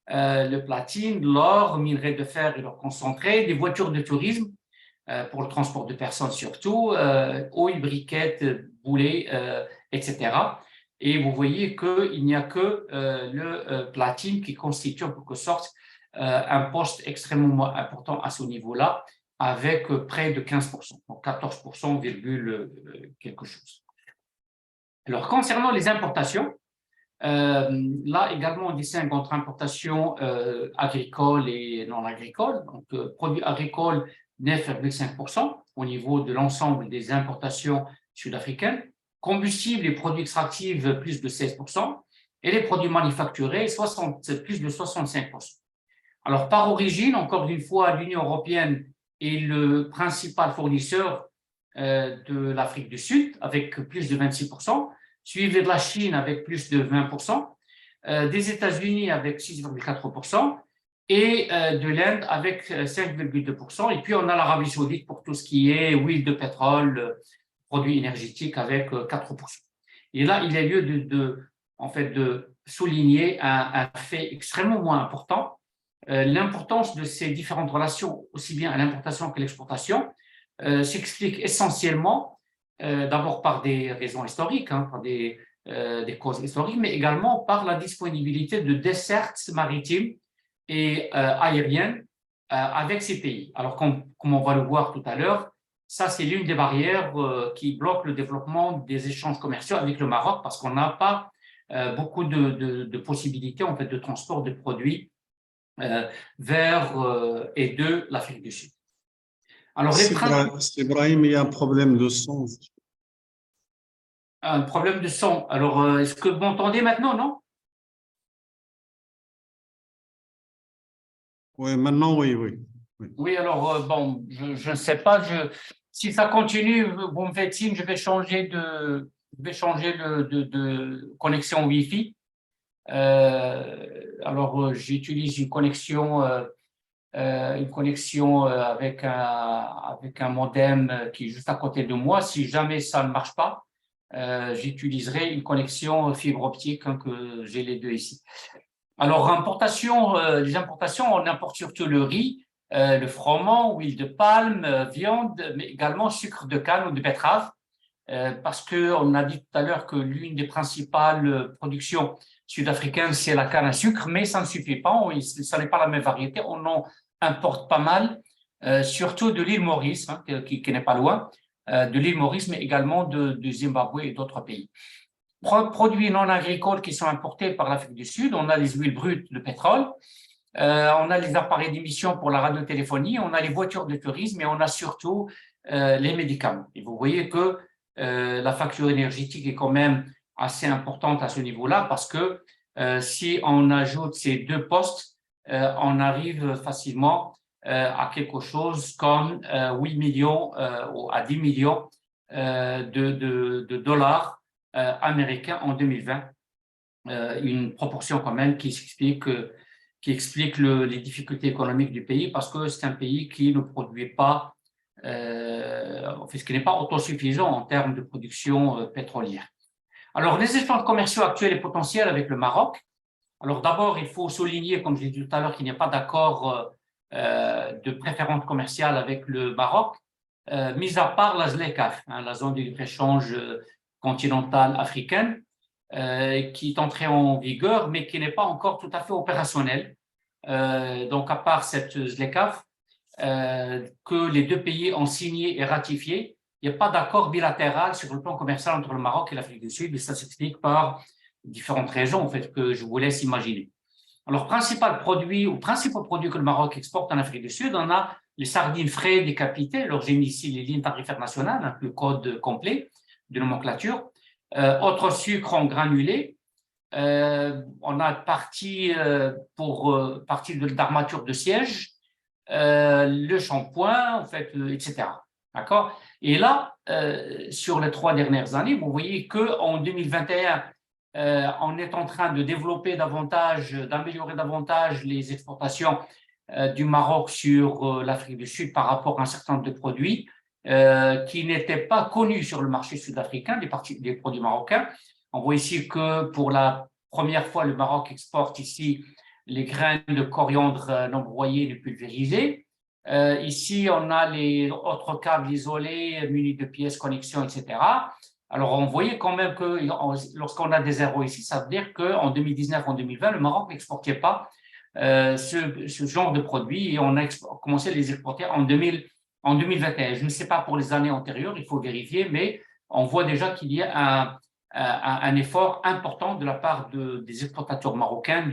le platine, l'or, minerai de fer et l'or concentré, des voitures de tourisme pour le transport de personnes surtout, houille, briquettes, boulets, etc. Et vous voyez qu'il n'y a que le platine qui constitue en quelque sorte un poste extrêmement important à ce niveau-là, avec près de 15%, donc 14%, quelque chose. Alors, concernant les importations, là également, on distingue entre importations agricoles et non agricoles. Donc, produits agricoles, 9,5% au niveau de l'ensemble des importations sud-africaines. Combustibles et produits extractifs, plus de 16%. Et les produits manufacturés, plus de 65%. Alors, par origine, encore une fois, l'Union européenne est le principal fournisseur de l'Afrique du Sud, avec plus de 26%. Suivi de la Chine avec plus de 20%, des États-Unis avec 6,4% et de l'Inde avec 5,2%. Et puis, on a l'Arabie saoudite pour tout ce qui est huile de pétrole, produits énergétiques avec 4%. Et là, il y a lieu de souligner un fait extrêmement moins important, l'importance de ces différentes relations, aussi bien à l'importation qu'à l'exportation, s'explique essentiellement d'abord par des raisons historiques, par des causes historiques, mais également par la disponibilité de dessertes maritimes et aériennes avec ces pays. Alors, comme on va le voir tout à l'heure, ça, c'est l'une des barrières qui bloque le développement des échanges commerciaux avec le Maroc parce qu'on n'a pas beaucoup de possibilités en fait, de transport de produits vers et de l'Afrique du Sud. Alors, Ibrahim, il y a un problème de son. Un problème de son. Alors, est-ce que vous m'entendez maintenant, non? Oui, maintenant, oui. Oui, alors, bon, je ne sais pas. Si ça continue, vous me faites signe, je vais changer je vais changer de connexion Wi-Fi. Alors, j'utilise une connexion avec un modem qui est juste à côté de moi. Si jamais ça ne marche pas, j'utiliserai une connexion fibre optique, hein, que j'ai les deux ici. Alors, les importations, on importe surtout le riz, le froment, huile de palme, viande, mais également sucre de canne ou de betterave, parce qu'on a dit tout à l'heure que l'une des principales productions sud-africaines, c'est la canne à sucre, mais ça ne suffit pas, ça n'est pas la même variété, on en importe pas mal, surtout de l'île Maurice, hein, qui n'est pas loin, de l'île Maurice, mais également de Zimbabwe et d'autres pays. Produits non agricoles qui sont importés par l'Afrique du Sud, on a les huiles brutes de pétrole, on a les appareils d'émission pour la radiotéléphonie, on a les voitures de tourisme et on a surtout les médicaments. Et vous voyez que la facture énergétique est quand même assez importante à ce niveau-là parce que si on ajoute ces deux postes, on arrive facilement à quelque chose comme 8 millions ou à 10 millions de dollars américains en 2020. Une proportion quand même qui explique les difficultés économiques du pays parce que c'est un pays qui ne produit pas, ce qui n'est pas autosuffisant en termes de production pétrolière. Alors, les échanges commerciaux actuels et potentiels avec le Maroc. Alors, d'abord, il faut souligner, comme je l'ai dit tout à l'heure, qu'il n'y a pas d'accord de préférence commerciale avec le Maroc, mis à part la ZLECAf, hein, la zone de libre-échange continentale africaine, qui est entrée en vigueur, mais qui n'est pas encore tout à fait opérationnelle. Donc, à part cette ZLECAf, que les deux pays ont signé et ratifié, il n'y a pas d'accord bilatéral sur le plan commercial entre le Maroc et l'Afrique du Sud, et ça s'explique par différentes raisons, en fait, que je vous laisse imaginer. Alors, principaux produits que le Maroc exporte en Afrique du Sud, on a les sardines frais décapitées. Alors, j'ai mis ici les lignes tarifaires nationales, hein, le code complet de nomenclature. Autres sucres en granulés. On a partie d'armature de siège, le shampoing, en fait, etc. D'accord? Et là, sur les 3 dernières années, vous voyez qu'en 2021, on est en train de développer davantage, d'améliorer davantage les exportations du Maroc sur l'Afrique du Sud par rapport à un certain nombre de produits qui n'étaient pas connus sur le marché sud-africain, des produits marocains. On voit ici que pour la première fois, le Maroc exporte ici les graines de coriandre non broyées et pulvérisées. Ici, on a les autres câbles isolés munis de pièces, connexions, etc. Alors, on voyait quand même que lorsqu'on a des zéros ici, ça veut dire qu'en 2019, en 2020, le Maroc n'exportait pas ce genre de produits et on a commencé à les exporter en 2021. Je ne sais pas pour les années antérieures, il faut vérifier, mais on voit déjà qu'il y a un effort important de la part des exportateurs marocains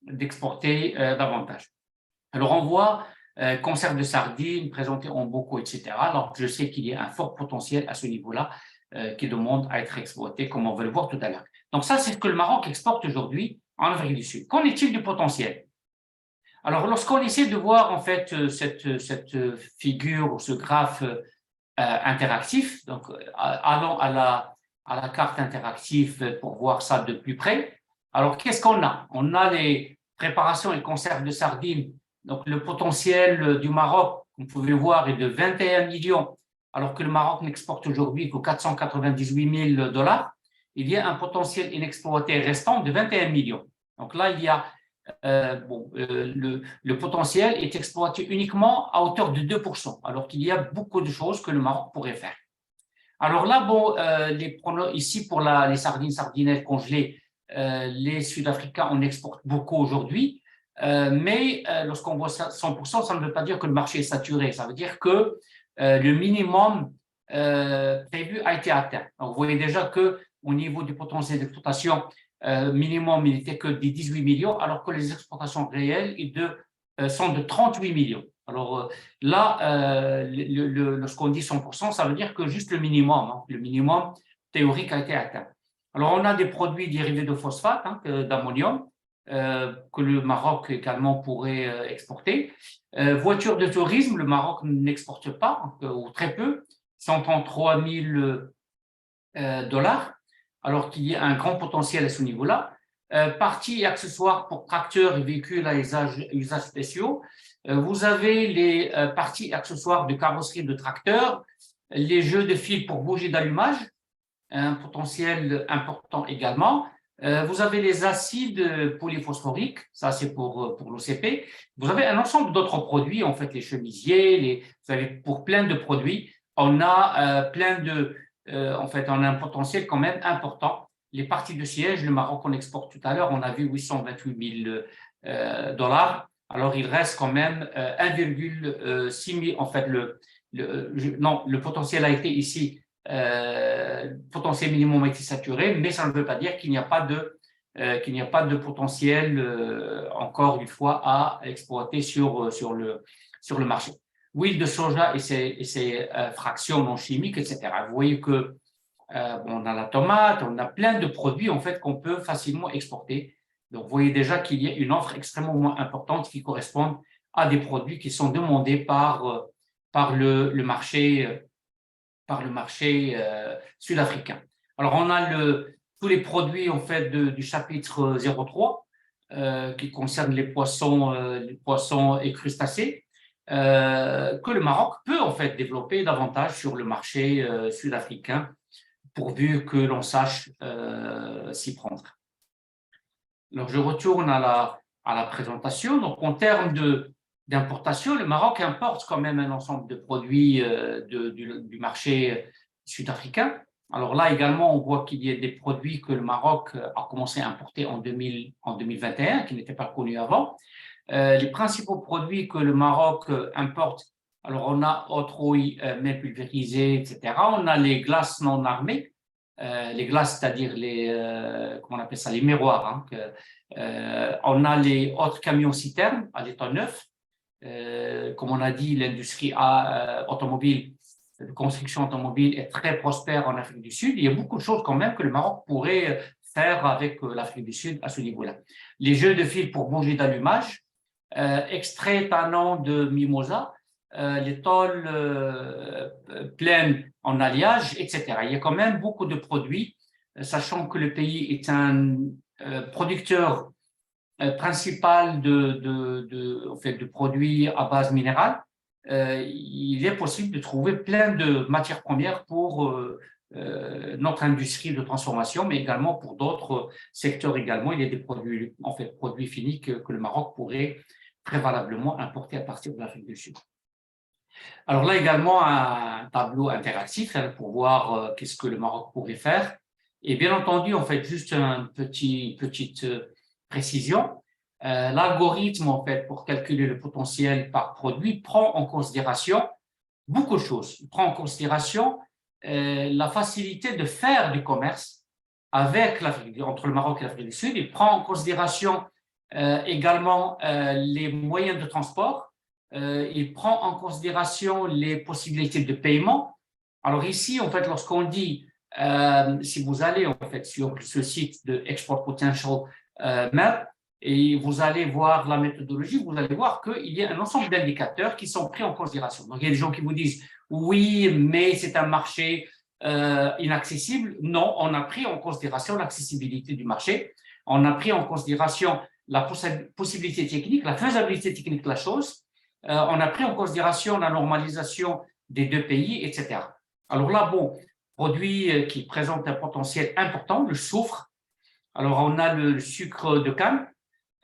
d'exporter davantage. Alors, on voit conserve de sardines présentées en bocaux, etc. Alors, je sais qu'il y a un fort potentiel à ce niveau-là qui demande à être exploité, comme on va le voir tout à l'heure. Donc, ça, c'est ce que le Maroc exporte aujourd'hui en Afrique du Sud. Qu'en est-il du potentiel? Alors, lorsqu'on essaie de voir en fait cette figure ou ce graphe interactif, donc allons à la carte interactive pour voir ça de plus près. Alors, qu'est-ce qu'on a? On a les préparations et conserves de sardines. Donc, le potentiel du Maroc, vous pouvez voir, est de 21 millions, alors que le Maroc n'exporte aujourd'hui que 498 000 $. Il y a un potentiel inexploité restant de 21 millions. Donc là, il y a le potentiel est exploité uniquement à hauteur de 2%, alors qu'il y a beaucoup de choses que le Maroc pourrait faire. Alors là, ici pour les sardinelles congelées, les Sud-Africains en exportent beaucoup aujourd'hui, mais lorsqu'on voit 100%, ça ne veut pas dire que le marché est saturé, ça veut dire que le minimum prévu a été atteint. Donc, vous voyez déjà qu'au niveau du potentiel d'exportation, minimum, il n'était que de 18 millions, alors que les exportations réelles sont de 38 millions. Alors là, lorsqu'on dit 100%, ça veut dire que juste le minimum théorique a été atteint. Alors, on a des produits dérivés de phosphate, d'ammonium, que le Maroc également pourrait exporter. Voitures de tourisme, le Maroc n'exporte pas, ou très peu, 133 000 dollars, alors qu'il y a un grand potentiel à ce niveau-là. Parties et accessoires pour tracteurs et véhicules à usages spéciaux. Vous avez les parties et accessoires de carrosserie de tracteurs, les jeux de fils pour bougies d'allumage, un potentiel important également. Vous avez les acides polyphosphoriques, ça c'est pour l'OCP. Vous avez un ensemble d'autres produits, en fait les chemisiers, vous avez pour plein de produits. On a en fait on a un potentiel quand même important. Les parties de siège, le Maroc on exporte tout à l'heure, on a vu 828 000 dollars. Alors il reste quand même 1,6 000. En fait le potentiel a été ici. Potentiel minimum a été saturé, mais ça ne veut pas dire qu'il n'y a pas de potentiel encore une fois à exploiter sur le marché. Huile de soja et ses fractions non chimiques, etc. Vous voyez que on a la tomate, on a plein de produits en fait qu'on peut facilement exporter. Donc vous voyez déjà qu'il y a une offre extrêmement importante qui correspond à des produits qui sont demandés par le marché sud-africain. Alors, on a tous les produits en fait du chapitre 03 qui concernent les poissons et crustacés que le Maroc peut en fait développer davantage sur le marché sud-africain pourvu que l'on sache s'y prendre. Alors, je retourne à la présentation. Donc, en termes d'importation, le Maroc importe quand même un ensemble de produits du marché sud-africain. Alors là également, on voit qu'il y a des produits que le Maroc a commencé à importer en 2021, qui n'étaient pas connus avant. Les principaux produits que le Maroc importe, alors on a eau-trouille, mets pulvérisés, etc. On a les glaces non armées, les glaces, c'est-à-dire comment on appelle ça, les miroirs. On a les autres camions-citernes à l'état neuf. Comme on a dit, l'industrie automobile, de construction automobile est très prospère en Afrique du Sud. Il y a beaucoup de choses quand même que le Maroc pourrait faire avec l'Afrique du Sud à ce niveau-là. Les jeux de fil pour bougies d'allumage, extrait tannant de mimosa, les tôles pleines en alliage, etc. Il y a quand même beaucoup de produits, sachant que le pays est un producteur principal de produits à base minérale. Il est possible de trouver plein de matières premières pour notre industrie de transformation, mais également pour d'autres secteurs également. Il y a des produits, en fait, produits finis que le Maroc pourrait très valablement importer à partir de l'Afrique du Sud. Alors là également un tableau interactif pour voir qu'est-ce que le Maroc pourrait faire. Et bien entendu, en fait, juste une petite précision. L'algorithme, en fait, pour calculer le potentiel par produit, prend en considération beaucoup de choses. Il prend en considération la facilité de faire du commerce entre le Maroc et l'Afrique du Sud. Il prend en considération également les moyens de transport. Il prend en considération les possibilités de paiement. Alors ici, en fait, lorsqu'on dit, si vous allez en fait sur ce site de Export Potential Map et vous allez voir la méthodologie, vous allez voir qu'il y a un ensemble d'indicateurs qui sont pris en considération. Donc, il y a des gens qui vous disent « oui, mais c'est un marché inaccessible ». Non, on a pris en considération l'accessibilité du marché. On a pris en considération la possibilité technique, la faisabilité technique de la chose. On a pris en considération la normalisation des deux pays, etc. Alors là, bon, produit qui présente un potentiel important, le soufre. Alors, on a le sucre de canne,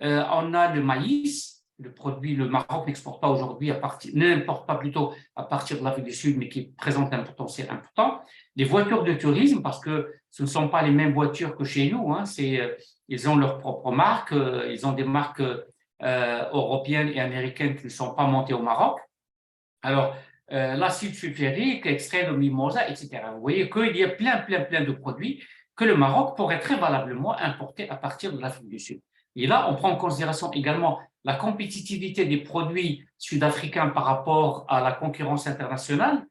on a le maïs, le Maroc n'exporte pas aujourd'hui n'importe pas plutôt à partir de l'Afrique du Sud, mais qui présente un potentiel important. Les voitures de tourisme, parce que ce ne sont pas les mêmes voitures que chez nous, ils ont leur propre marque, ils ont des marques européennes et américaines qui ne sont pas montées au Maroc. Alors, l'acide sulfurique, extrait de mimosa, etc. Vous voyez qu'il y a plein de produits que le Maroc pourrait très valablement importer à partir de l'Afrique du Sud. Et là, on prend en considération également la compétitivité des produits sud-africains par rapport à la concurrence internationale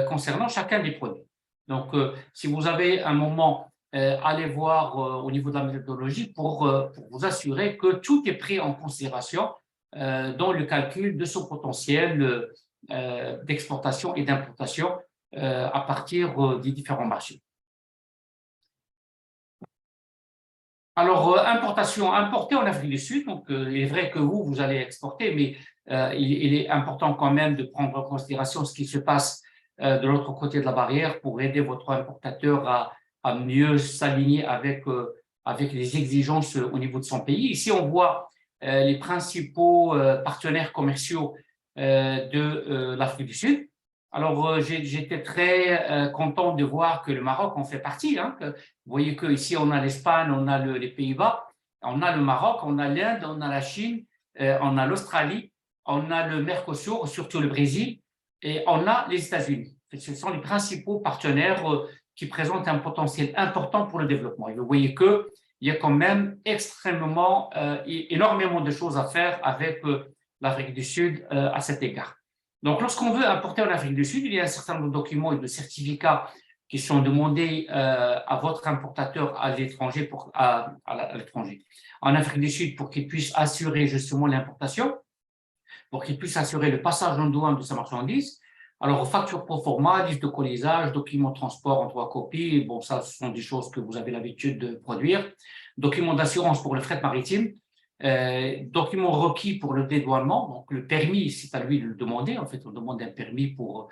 concernant chacun des produits. Donc, si vous avez un moment, allez voir au niveau de la méthodologie pour vous assurer que tout est pris en considération dans le calcul de son potentiel d'exportation et d'importation à partir des différents marchés. Alors, importation, importer en Afrique du Sud, donc il est vrai que vous allez exporter, mais il est important quand même de prendre en considération ce qui se passe de l'autre côté de la barrière pour aider votre importateur à mieux s'aligner avec les exigences au niveau de son pays. Ici, on voit les principaux partenaires commerciaux de l'Afrique du Sud. Alors, j'étais très content de voir que le Maroc en fait partie. Hein, vous voyez qu'ici, on a l'Espagne, on a les Pays-Bas, on a le Maroc, on a l'Inde, on a la Chine, on a l'Australie, on a le Mercosur, surtout le Brésil, et on a les États-Unis. Ce sont les principaux partenaires qui présentent un potentiel important pour le développement. Et vous voyez qu'il y a quand même énormément de choses à faire avec l'Afrique du Sud à cet égard. Donc, lorsqu'on veut importer en Afrique du Sud, il y a un certain nombre de documents et de certificats qui sont demandés à votre importateur à l'étranger, à l'étranger, en Afrique du Sud, pour qu'il puisse assurer justement l'importation, pour qu'il puisse assurer le passage en douane de sa marchandise. Alors, facture pro forma, liste de colisage, documents de transport en 3 copies, bon, ça, ce sont des choses que vous avez l'habitude de produire, documents d'assurance pour le fret maritime, documents requis pour le dédouanement, donc le permis, c'est à lui de le demander. En fait, on demande un permis pour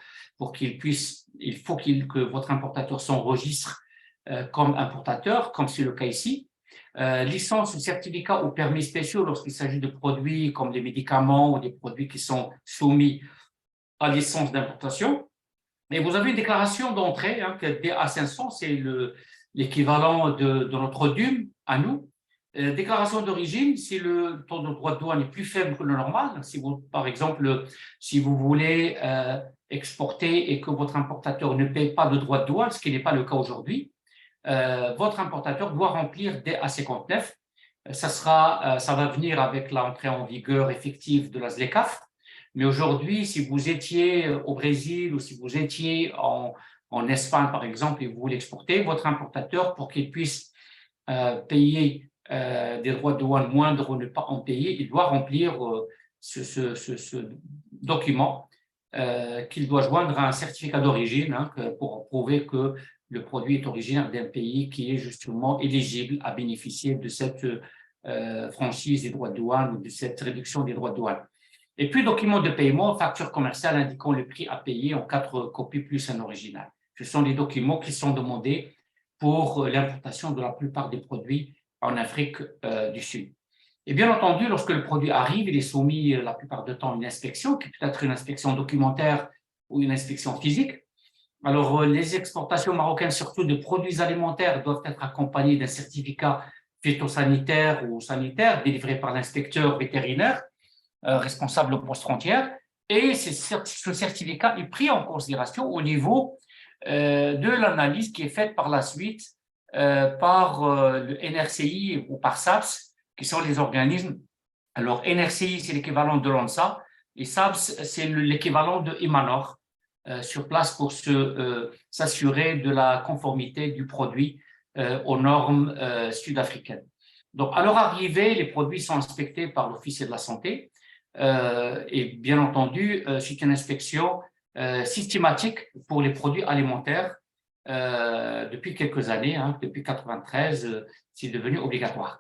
qu'il puisse, il faut que votre importateur s'enregistre comme importateur, comme c'est le cas ici. Licence ou certificat ou permis spéciaux lorsqu'il s'agit de produits comme des médicaments ou des produits qui sont soumis à licence d'importation. Et vous avez une déclaration d'entrée, hein, que DA500, c'est l'équivalent de notre DUM à nous. Déclaration d'origine, si le taux de droit de douane est plus faible que le normal, si vous, par exemple, si vous voulez exporter et que votre importateur ne paye pas de droit de douane, ce qui n'est pas le cas aujourd'hui, votre importateur doit remplir DA59. Ça va venir avec l'entrée en vigueur effective de la ZLECAf. Mais aujourd'hui, si vous étiez au Brésil ou si vous étiez en Espagne, par exemple, et vous voulez exporter, votre importateur, pour qu'il puisse payer des droits de douane moindres ou ne pas en payer, il doit remplir ce document qu'il doit joindre à un certificat d'origine, hein, pour prouver que le produit est originaire d'un pays qui est justement éligible à bénéficier de cette franchise des droits de douane ou de cette réduction des droits de douane. Et puis, document de paiement, facture commerciale indiquant le prix à payer en 4 copies plus un original. Ce sont les documents qui sont demandés pour l'importation de la plupart des produits en Afrique du Sud. Et bien entendu, lorsque le produit arrive, il est soumis la plupart du temps à une inspection, qui peut être une inspection documentaire ou une inspection physique. Alors, les exportations marocaines, surtout de produits alimentaires, doivent être accompagnées d'un certificat phytosanitaire ou sanitaire délivré par l'inspecteur vétérinaire responsable au poste frontière. Et ce certificat est pris en considération au niveau de l'analyse qui est faite par la suite par le NRCI ou par SAPS, qui sont les organismes. Alors, NRCI, c'est l'équivalent de l'ONSA, et SAPS, c'est l'équivalent de Imanor, sur place pour s'assurer de la conformité du produit aux normes sud-africaines. Donc, à leur arrivée, les produits sont inspectés par l'officier de la santé, et bien entendu, c'est une inspection systématique pour les produits alimentaires depuis quelques années, hein, depuis 1993, c'est devenu obligatoire.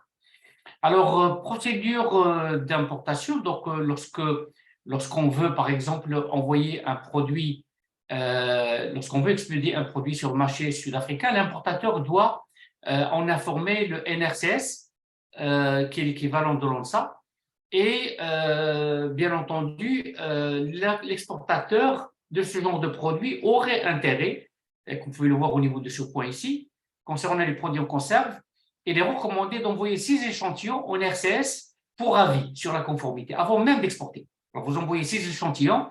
Alors, procédure d'importation, donc lorsqu'on veut, par exemple, envoyer un produit, lorsqu'on veut expédier un produit sur le marché sud-africain, l'importateur doit en informer le NRCS, qui est l'équivalent de l'ONSA, et bien entendu, l'exportateur de ce genre de produit aurait intérêt, et vous pouvez le voir au niveau de ce point ici, concernant les produits en conserve, il est recommandé d'envoyer 6 échantillons au NRCS pour avis sur la conformité, avant même d'exporter. Vous envoyez 6 échantillons,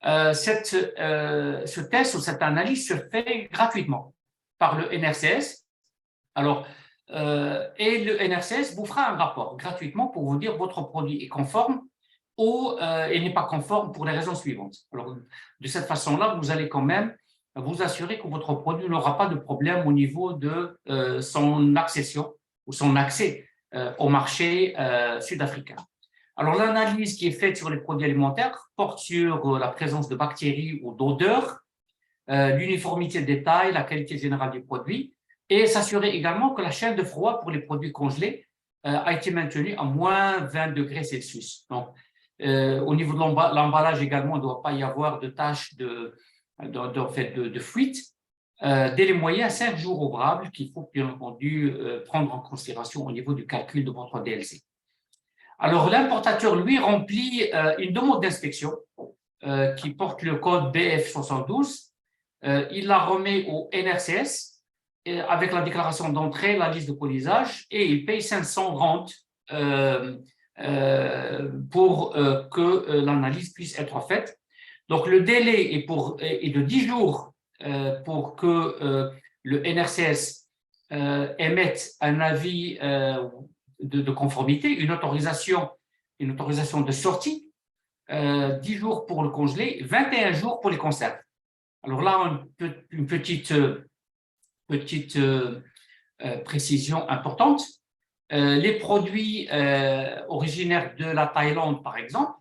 ce test ou cette analyse se fait gratuitement par le NRCS. Alors, et le NRCS vous fera un rapport gratuitement pour vous dire votre produit est conforme ou il n'est pas conforme pour les raisons suivantes. Alors, de cette façon-là, vous allez quand même vous assurer que votre produit n'aura pas de problème au niveau de son accession ou son accès au marché sud-africain. Alors, l'analyse qui est faite sur les produits alimentaires porte sur la présence de bactéries ou d'odeurs, l'uniformité de détail, la qualité générale du produit, et s'assurer également que la chaîne de froid pour les produits congelés a été maintenue à moins 20 degrés Celsius. Donc, au niveau de l'emballage également, il ne doit pas y avoir de tâches de fuite. Délai moyen 5 jours ouvrables qu'il faut bien entendu prendre en considération au niveau du calcul de votre DLC. Alors, l'importateur, lui, remplit une demande d'inspection qui porte le code BF72. Il la remet au NRCS avec la déclaration d'entrée, la liste de polisage, et il paye 500 rentes pour que l'analyse puisse être faite. Donc, le délai est de 10 jours pour que le NRCS émette un avis de conformité, une autorisation de sortie, 10 jours pour le congelé, 21 jours pour les conserves. Alors là, une petite précision importante. Les produits originaires de la Thaïlande, par exemple,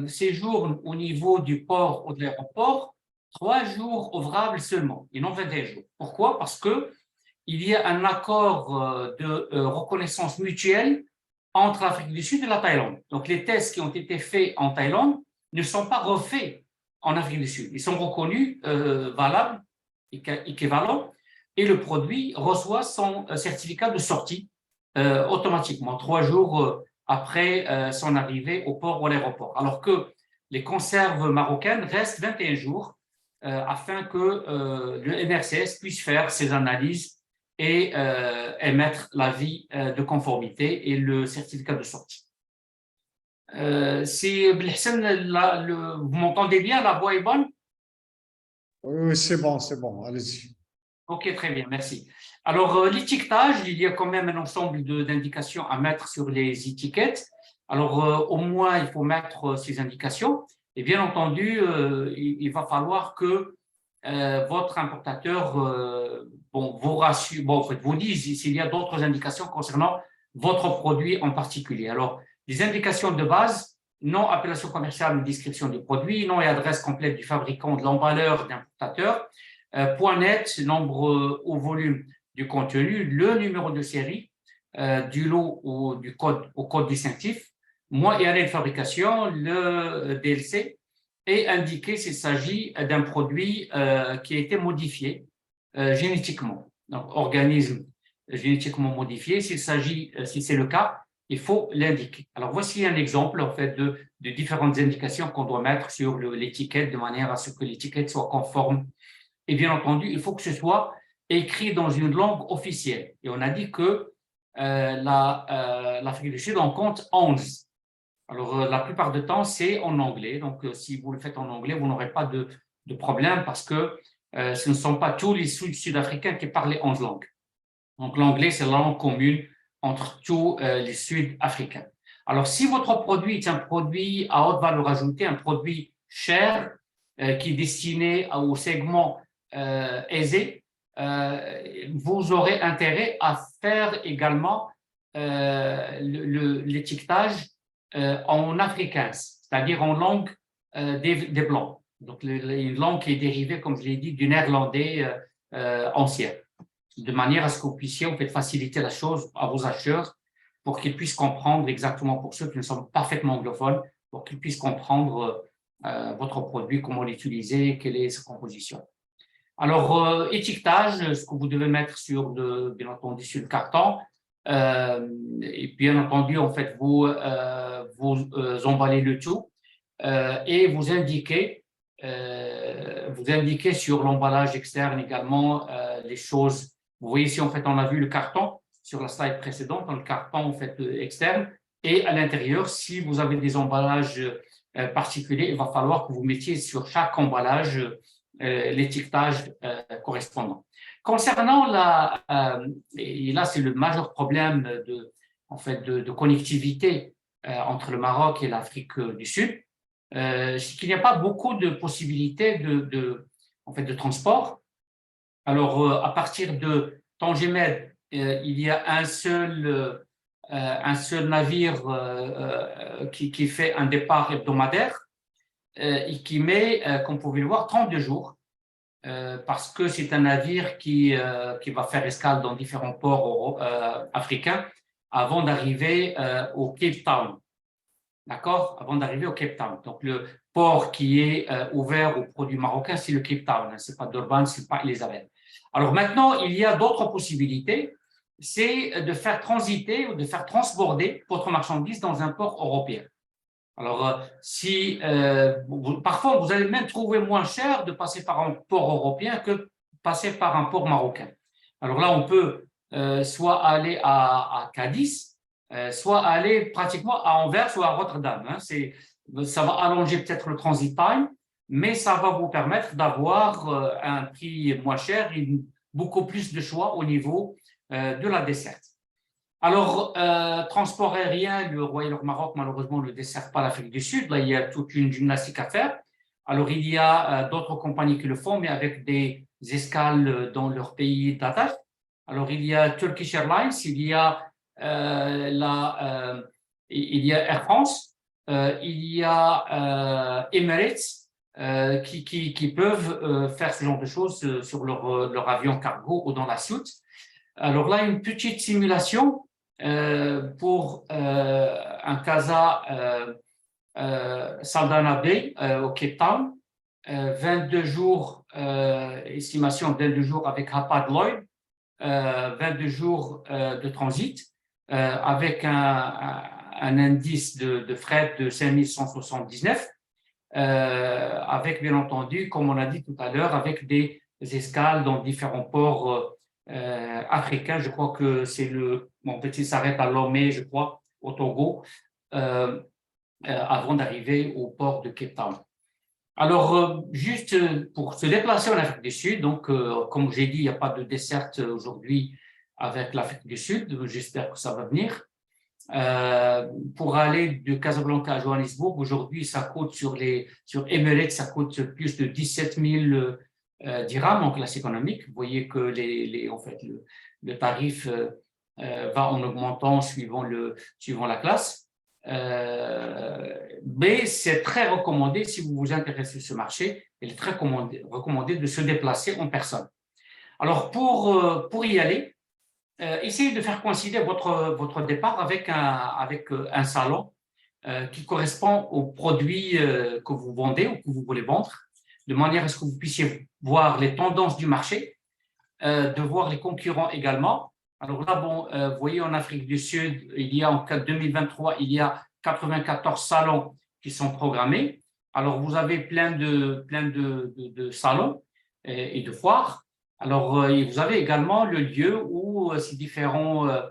séjournent au niveau du port ou de l'aéroport 3 jours ouvrables seulement, et non 21 jours. Pourquoi? Parce qu'il y a un accord de reconnaissance mutuelle entre l'Afrique du Sud et la Thaïlande. Donc, les tests qui ont été faits en Thaïlande ne sont pas refaits en Afrique du Sud. Ils sont reconnus valables, équivalents, et le produit reçoit son certificat de sortie automatiquement, 3 jours après son arrivée au port ou à l'aéroport. Alors que les conserves marocaines restent 21 jours afin que le NRCS puisse faire ses analyses et émettre l'avis de conformité et le certificat de sortie. Si vous m'entendez bien, la voix est bonne? Oui, c'est bon, allez-y. Ok, très bien, merci. Alors, l'étiquetage, il y a quand même un ensemble d'indications à mettre sur les étiquettes. Alors, au moins, il faut mettre ces indications. Et bien entendu, il va falloir que votre importateur vous rassure, vous dise s'il y a d'autres indications concernant votre produit en particulier. Alors, les indications de base, nom, appellation commerciale ou description du produit, nom et adresse complète du fabricant, de l'emballeur, d'importateur, point net, nombre au volume du contenu, le numéro de série du lot ou du code au code distinctif, mois et année de fabrication, le DLC, et indiquer s'il s'agit d'un produit qui a été modifié génétiquement. Donc, organisme génétiquement modifié, si c'est le cas, il faut l'indiquer. Alors, voici un exemple en fait, de différentes indications qu'on doit mettre sur l'étiquette de manière à ce que l'étiquette soit conforme. Et bien entendu, il faut que ce soit écrit dans une langue officielle. Et on a dit que l'Afrique du Sud en compte 11. Alors, la plupart du temps, c'est en anglais. Donc, si vous le faites en anglais, vous n'aurez pas de problème parce que ce ne sont pas tous les Sud-Africains qui parlent 11 langues. Donc, l'anglais, c'est la langue commune entre tous les Sud-Africains. Alors, si votre produit est un produit à haute valeur ajoutée, un produit cher qui est destiné au segment aisé, vous aurez intérêt à faire également l'étiquetage en afrikaans, c'est-à-dire en langue des Blancs. Donc, une langue qui est dérivée, comme je l'ai dit, du néerlandais ancien, de manière à ce que vous puissiez en fait, faciliter la chose à vos acheteurs pour qu'ils puissent comprendre exactement, pour ceux qui ne sont pas parfaitement anglophones, pour qu'ils puissent comprendre votre produit, comment l'utiliser, quelle est sa composition. Alors, étiquetage, ce que vous devez mettre bien entendu, sur le carton, et bien entendu, en fait, vous emballez le tout et vous indiquez sur l'emballage externe également les choses. Vous voyez ici, en fait, on a vu le carton sur la slide précédente, dans le carton en fait, externe, et à l'intérieur, si vous avez des emballages particuliers, il va falloir que vous mettiez sur chaque emballage l'étiquetage correspondant. Concernant et là c'est le majeur problème de connectivité entre le Maroc et l'Afrique du Sud, c'est qu'il n'y a pas beaucoup de possibilités de transport. Alors à partir de Tanger-Med, il y a un seul navire qui fait un départ hebdomadaire et qui met, comme vous pouvez le voir, 32 jours parce que c'est un navire qui va faire escale dans différents ports africains avant d'arriver au Cape Town. D'accord? Avant d'arriver au Cape Town. Donc, le port qui est ouvert aux produits marocains, c'est le Cape Town. Hein, ce n'est pas Durban, ce n'est pas Elisabeth. Alors maintenant, il y a d'autres possibilités. C'est de faire transiter ou de faire transborder votre marchandise dans un port européen. Alors, parfois, vous allez même trouver moins cher de passer par un port européen que passer par un port marocain. Alors là, on peut soit aller à Cadiz, soit aller pratiquement à Anvers ou à Rotterdam. Hein. Ça va allonger peut-être le transit time, mais ça va vous permettre d'avoir un prix moins cher et beaucoup plus de choix au niveau de la desserte. Alors, transport aérien, le Royal Maroc, malheureusement, ne dessert pas l'Afrique du Sud. Là, il y a toute une gymnastique à faire. Alors, il y a d'autres compagnies qui le font, mais avec des escales dans leur pays d'attache. Alors, il y a Turkish Airlines, il y a Air France, il y a Emirates qui peuvent faire ce genre de choses sur leur avion cargo ou dans la soute. Alors là, une petite simulation pour un Casa Saldanha Bay au Cape Town, 22 jours, estimation de 22 jours avec Hapag-Lloyd, 22 jours de transit, avec un indice de fret de 5179, avec bien entendu, comme on a dit tout à l'heure, avec des escales dans différents ports africain, je crois que c'est mon petit s'arrête à Lomé, je crois, au Togo, avant d'arriver au port de Cape Town. Alors, juste pour se déplacer en Afrique du Sud, donc, comme j'ai dit, il n'y a pas de desserte aujourd'hui avec l'Afrique du Sud, j'espère que ça va venir. Pour aller de Casablanca à Johannesburg, aujourd'hui, ça coûte sur Emirates, ça coûte plus de 17 000 dirhams en classe économique. Vous voyez que en fait, le tarif va en augmentant suivant la classe. Mais c'est très recommandé, si vous vous intéressez à ce marché, il est très recommandé de se déplacer en personne. Alors, pour y aller, essayez de faire coïncider votre départ avec un salon qui correspond aux produits que vous vendez ou que vous voulez vendre, de manière à ce que vous puissiez voir les tendances du marché, de voir les concurrents également. Alors là, vous voyez, en Afrique du Sud, en 2023, il y a 94 salons qui sont programmés. Alors, vous avez plein de salons et de foires. Alors, vous avez également le lieu où ces différents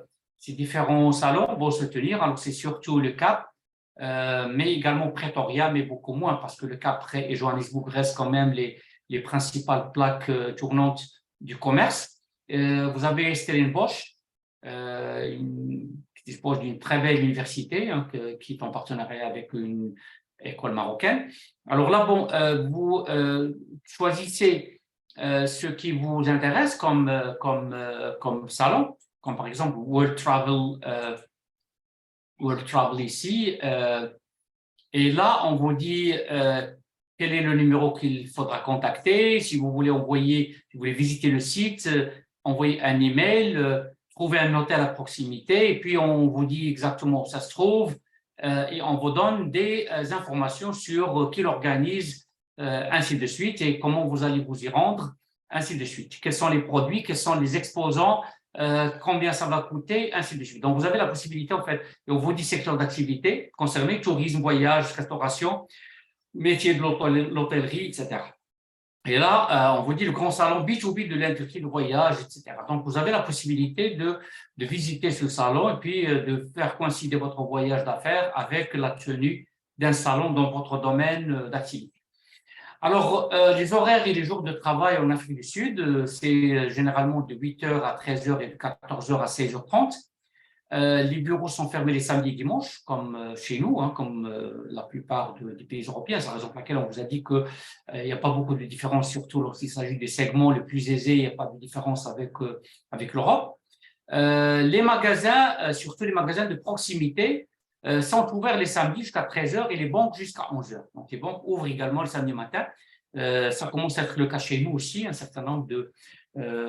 salons vont se tenir. Alors, c'est surtout le Cap, mais également Pretoria, mais beaucoup moins, parce que le Cap et Johannesburg restent quand même les principales plaques tournantes du commerce. Vous avez Stellenbosch, qui dispose d'une très belle université, hein, qui est en partenariat avec une école marocaine. Alors là, vous choisissez ce qui vous intéresse comme salon, comme par exemple World Travel ici. Et là, on vous dit quel est le numéro qu'il faudra contacter. Si vous voulez visiter le site, envoyer un email, trouver un hôtel à proximité, et puis on vous dit exactement où ça se trouve, et on vous donne des informations sur qui l'organise, ainsi de suite, et comment vous allez vous y rendre, ainsi de suite. Quels sont les produits, quels sont les exposants, combien ça va coûter, ainsi de suite. Donc, vous avez la possibilité, en fait, et on vous dit secteur d'activité concerné, tourisme, voyage, restauration, métier de l'hôtellerie, etc. Et là, on vous dit le grand salon B2B de l'industrie de voyage, etc. Donc, vous avez la possibilité de visiter ce salon et puis de faire coïncider votre voyage d'affaires avec la tenue d'un salon dans votre domaine d'activité. Alors, les horaires et les jours de travail en Afrique du Sud, c'est généralement de 8h à 13h et de 14h à 16h30. Les bureaux sont fermés les samedis et dimanches, comme chez nous, hein, comme la plupart des pays européens. C'est la raison pour laquelle on vous a dit qu'il n'y a pas beaucoup de différence, surtout lorsqu'il s'agit des segments les plus aisés, il n'y a pas de différence avec l'Europe. Les magasins, surtout les magasins de proximité, sont ouverts les samedis jusqu'à 13h et les banques jusqu'à 11h. Donc, les banques ouvrent également le samedi matin. Ça commence à être le cas chez nous aussi. Un certain nombre de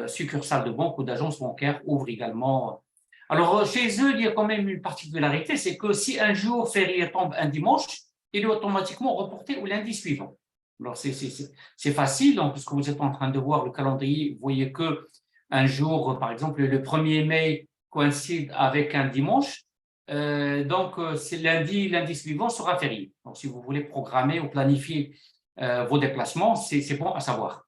succursales de banques ou d'agences bancaires ouvrent également. Alors, chez eux, il y a quand même une particularité, c'est que si un jour férié tombe un dimanche, il est automatiquement reporté au lundi suivant. Alors, c'est facile, donc, puisque vous êtes en train de voir le calendrier, vous voyez que un jour, par exemple, le 1er mai coïncide avec un dimanche, donc c'est lundi suivant sera férié. Donc, si vous voulez programmer ou planifier vos déplacements, c'est bon à savoir.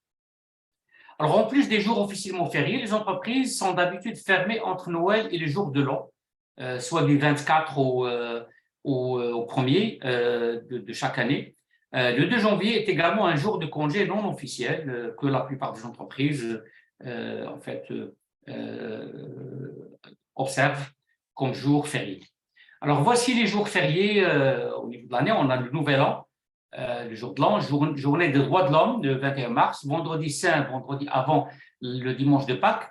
Alors, en plus des jours officiellement fériés, les entreprises sont d'habitude fermées entre Noël et le jour de l'an, soit du 24 au 1er de chaque année. Le 2 janvier est également un jour de congé non officiel que la plupart des entreprises en fait observent comme jour férié. Alors, voici les jours fériés au niveau de l'année. On a le Nouvel An, le jour de l'an, journée des droits de l'homme, le 21 mars, vendredi saint, vendredi avant le dimanche de Pâques,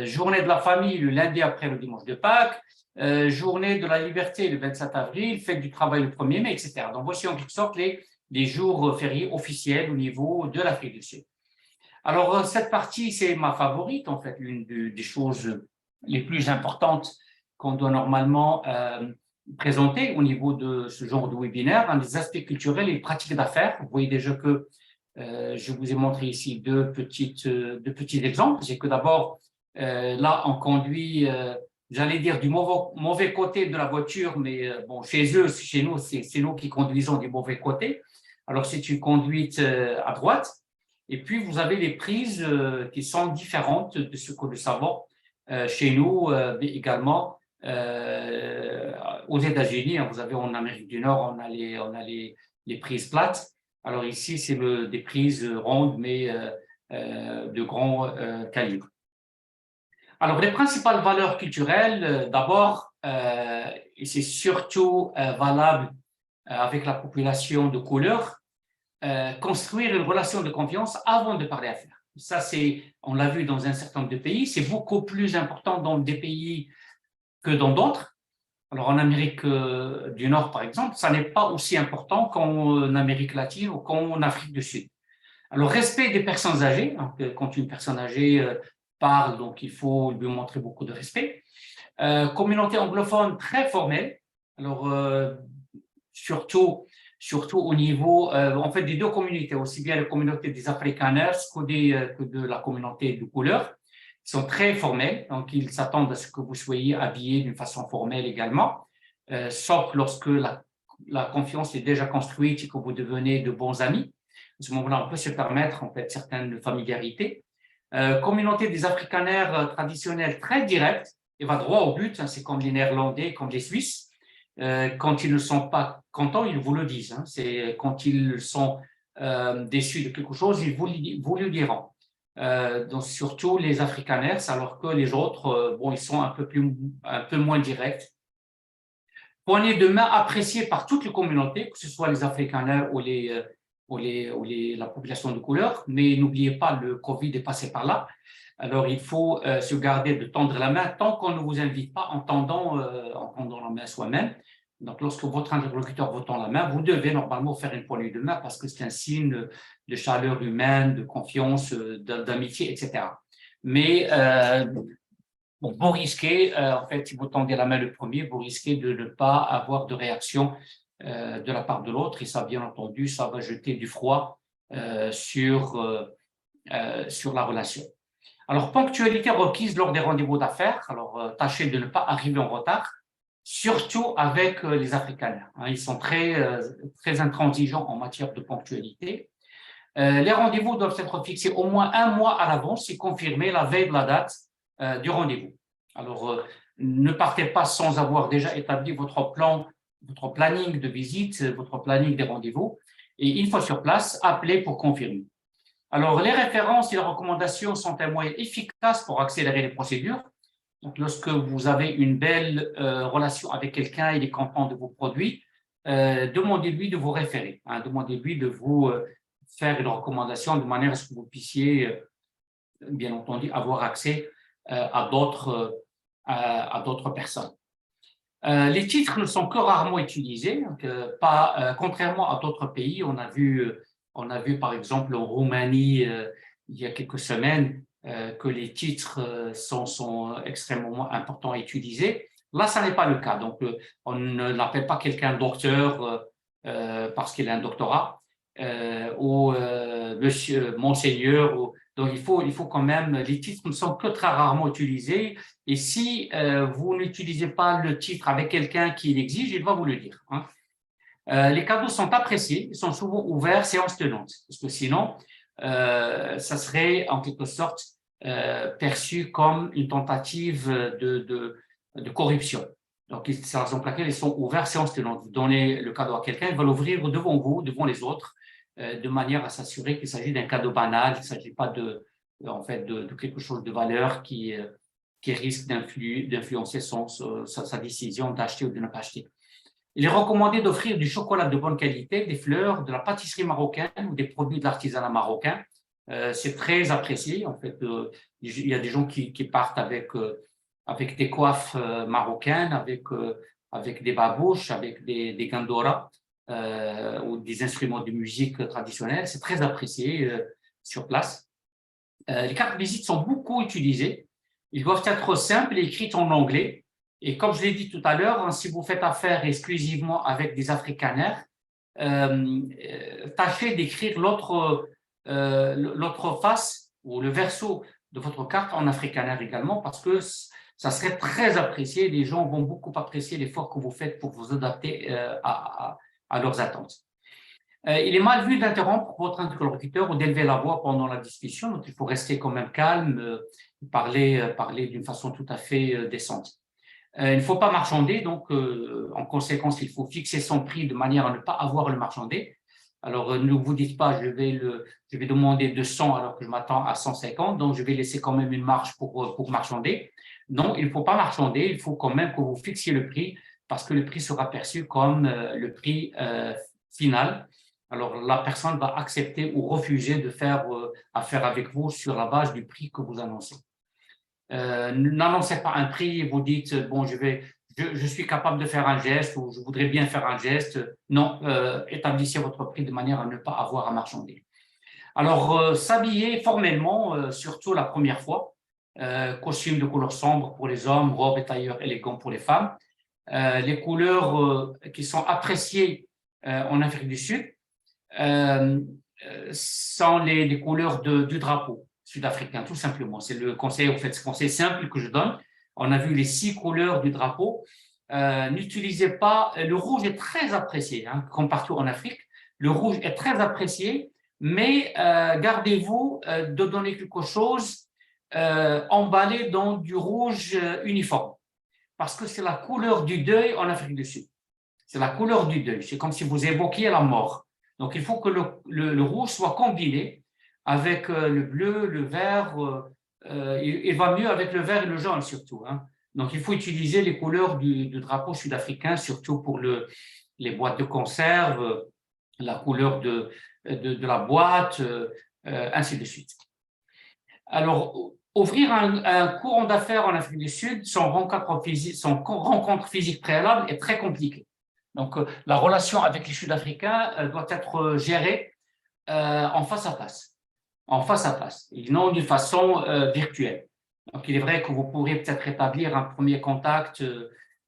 journée de la famille, le lundi après le dimanche de Pâques, journée de la liberté, le 27 avril, fête du travail, le 1er mai, etc. Donc, voici en quelque sorte les jours fériés officiels au niveau de l'Afrique du Sud. Alors, cette partie, c'est ma favorite, en fait, l'une des choses les plus importantes qu'on doit normalement présenter au niveau de ce genre de webinaire, dans les aspects culturels et pratiques d'affaires. Vous voyez déjà que je vous ai montré ici deux petits exemples. C'est que d'abord, là, on conduit, j'allais dire, du mauvais côté de la voiture, mais bon, chez nous, c'est nous qui conduisons du mauvais côté. Alors, c'est une conduite à droite. Et puis, vous avez les prises qui sont différentes de ce que nous savons chez nous, mais également aux États-Unis. Vous avez en Amérique du Nord, on a les prises plates. Alors ici, c'est des prises rondes, mais de grand calibre. Alors, les principales valeurs culturelles, d'abord, et c'est surtout valable avec la population de couleur, construire une relation de confiance avant de parler affaires. Ça, on l'a vu dans un certain nombre de pays, c'est beaucoup plus important dans des pays que dans d'autres. Alors, en Amérique du Nord, par exemple, ça n'est pas aussi important qu'en Amérique latine ou qu'en Afrique du Sud. Alors, respect des personnes âgées. Donc, quand une personne âgée parle, donc il faut lui montrer beaucoup de respect. Communauté anglophone très formelle. Alors, surtout au niveau en fait des deux communautés, aussi bien la communauté des Afrikaners que de la communauté de couleur. Ils sont très formels, donc ils s'attendent à ce que vous soyez habillés d'une façon formelle également, sauf lorsque la confiance est déjà construite et que vous devenez de bons amis. À ce moment-là, on peut se permettre en fait certaines familiarités. Communauté des Afrikaners traditionnels très directe et va droit au but, hein, c'est comme les Néerlandais, comme les Suisses. Quand ils ne sont pas contents, ils vous le disent. Hein. C'est quand ils sont déçus de quelque chose, ils vous le diront. Donc surtout les Afrikaners, alors que les autres, bon, ils sont un peu moins directs. Poignée de main appréciée par toute la communauté, que ce soit les Afrikaners ou la population de couleur. Mais n'oubliez pas, le Covid est passé par là. Alors, il faut se garder de tendre la main tant qu'on ne vous invite pas en tendant la main soi-même. Donc, lorsque votre interlocuteur vous tend la main, vous devez normalement faire une poignée de main parce que c'est un signe de chaleur humaine, de confiance, d'amitié, etc. Mais vous risquez, en fait, si vous tendez la main le premier, vous risquez de ne pas avoir de réaction de la part de l'autre. Et ça, bien entendu, ça va jeter du froid sur la relation. Alors, ponctualité requise lors des rendez-vous d'affaires. Alors, tâchez de ne pas arriver en retard, surtout avec les Afrikaners. Hein, ils sont très intransigeants en matière de ponctualité. Les rendez-vous doivent être fixés au moins un mois à l'avance et confirmés la veille de la date du rendez-vous. Alors, ne partez pas sans avoir déjà établi votre planning de visite, votre planning des rendez-vous. Et une fois sur place, appelez pour confirmer. Alors, les références et les recommandations sont un moyen efficace pour accélérer les procédures. Donc, lorsque vous avez une belle relation avec quelqu'un, il est content de vos produits, demandez-lui de vous référer, hein, demandez-lui de vous faire une recommandation de manière à ce que vous puissiez, bien entendu, avoir accès à d'autres personnes. Les titres ne sont que rarement utilisés, donc, contrairement à d'autres pays, on a vu On a vu par exemple en Roumanie il y a quelques semaines que les titres sont extrêmement importants à utiliser. Là, ça n'est pas le cas. Donc, on n'appelle pas quelqu'un docteur parce qu'il a un doctorat ou monsieur, monseigneur. Donc, il faut quand même, les titres ne sont que très rarement utilisés. Et si vous n'utilisez pas le titre avec quelqu'un qui l'exige, il va vous le dire. Hein. Les cadeaux sont appréciés, ils sont souvent ouverts séance tenante, parce que sinon, ça serait en quelque sorte perçu comme une tentative de corruption. Donc, c'est la raison pour laquelle ils sont ouverts séance tenante. Vous donnez le cadeau à quelqu'un, il va l'ouvrir devant vous, devant les autres, de manière à s'assurer qu'il s'agit d'un cadeau banal, qu'il ne s'agit pas en fait, de quelque chose de valeur qui risque d'influencer sa décision d'acheter ou de ne pas acheter. Il est recommandé d'offrir du chocolat de bonne qualité, des fleurs, de la pâtisserie marocaine ou des produits de l'artisanat marocain. C'est très apprécié. En fait, il y a des gens qui partent avec des coiffes marocaines, avec des babouches, avec des gandoras ou des instruments de musique traditionnels. C'est très apprécié sur place. Les cartes de visite sont beaucoup utilisées. Ils doivent être simples et écrites en anglais. Et comme je l'ai dit tout à l'heure, si vous faites affaire exclusivement avec des afrikaners, tâchez d'écrire l'autre face ou le verso de votre carte en afrikaner également, parce que ça serait très apprécié. Les gens vont beaucoup apprécier l'effort que vous faites pour vous adapter à leurs attentes. Il est mal vu d'interrompre votre interlocuteur ou d'élever la voix pendant la discussion, donc il faut rester quand même calme, parler d'une façon tout à fait décente. Il ne faut pas marchander, donc en conséquence, il faut fixer son prix de manière à ne pas avoir le marchandé. Alors, ne vous dites pas, je vais demander 200 alors que je m'attends à 150, donc je vais laisser quand même une marge pour marchander. Non, il ne faut pas marchander, il faut quand même que vous fixiez le prix parce que le prix sera perçu comme le prix final. Alors, la personne va accepter ou refuser de faire affaire avec vous sur la base du prix que vous annoncez. N'annoncez pas un prix, vous dites, bon, je suis capable de faire un geste ou je voudrais bien faire un geste. Non, établissez votre prix de manière à ne pas avoir à marchander. Alors, s'habiller formellement, surtout la première fois, costume de couleur sombre pour les hommes, robe et tailleur élégant pour les femmes. Les couleurs qui sont appréciées en Afrique du Sud sont les couleurs du drapeau sud-africain, tout simplement. C'est le conseil, en fait, ce conseil simple que je donne. On a vu les 6 couleurs du drapeau. N'utilisez pas, le rouge est très apprécié, hein, comme partout en Afrique. Le rouge est très apprécié, mais gardez-vous de donner quelque chose emballé dans du rouge uniforme, parce que c'est la couleur du deuil en Afrique du Sud. C'est la couleur du deuil. C'est comme si vous évoquiez la mort. Donc, il faut que le rouge soit combiné avec le bleu, le vert. Il va mieux avec le vert et le jaune surtout. Hein. Donc, il faut utiliser les couleurs du drapeau sud-africain, surtout pour les boîtes de conserve, la couleur de la boîte, ainsi de suite. Alors, ouvrir un courant d'affaires en Afrique du Sud sans rencontre physique préalable est très compliqué. Donc, la relation avec les Sud-Africains doit être gérée en face à face. En face à face, et non d'une façon virtuelle. Donc, il est vrai que vous pourrez peut-être établir un premier contact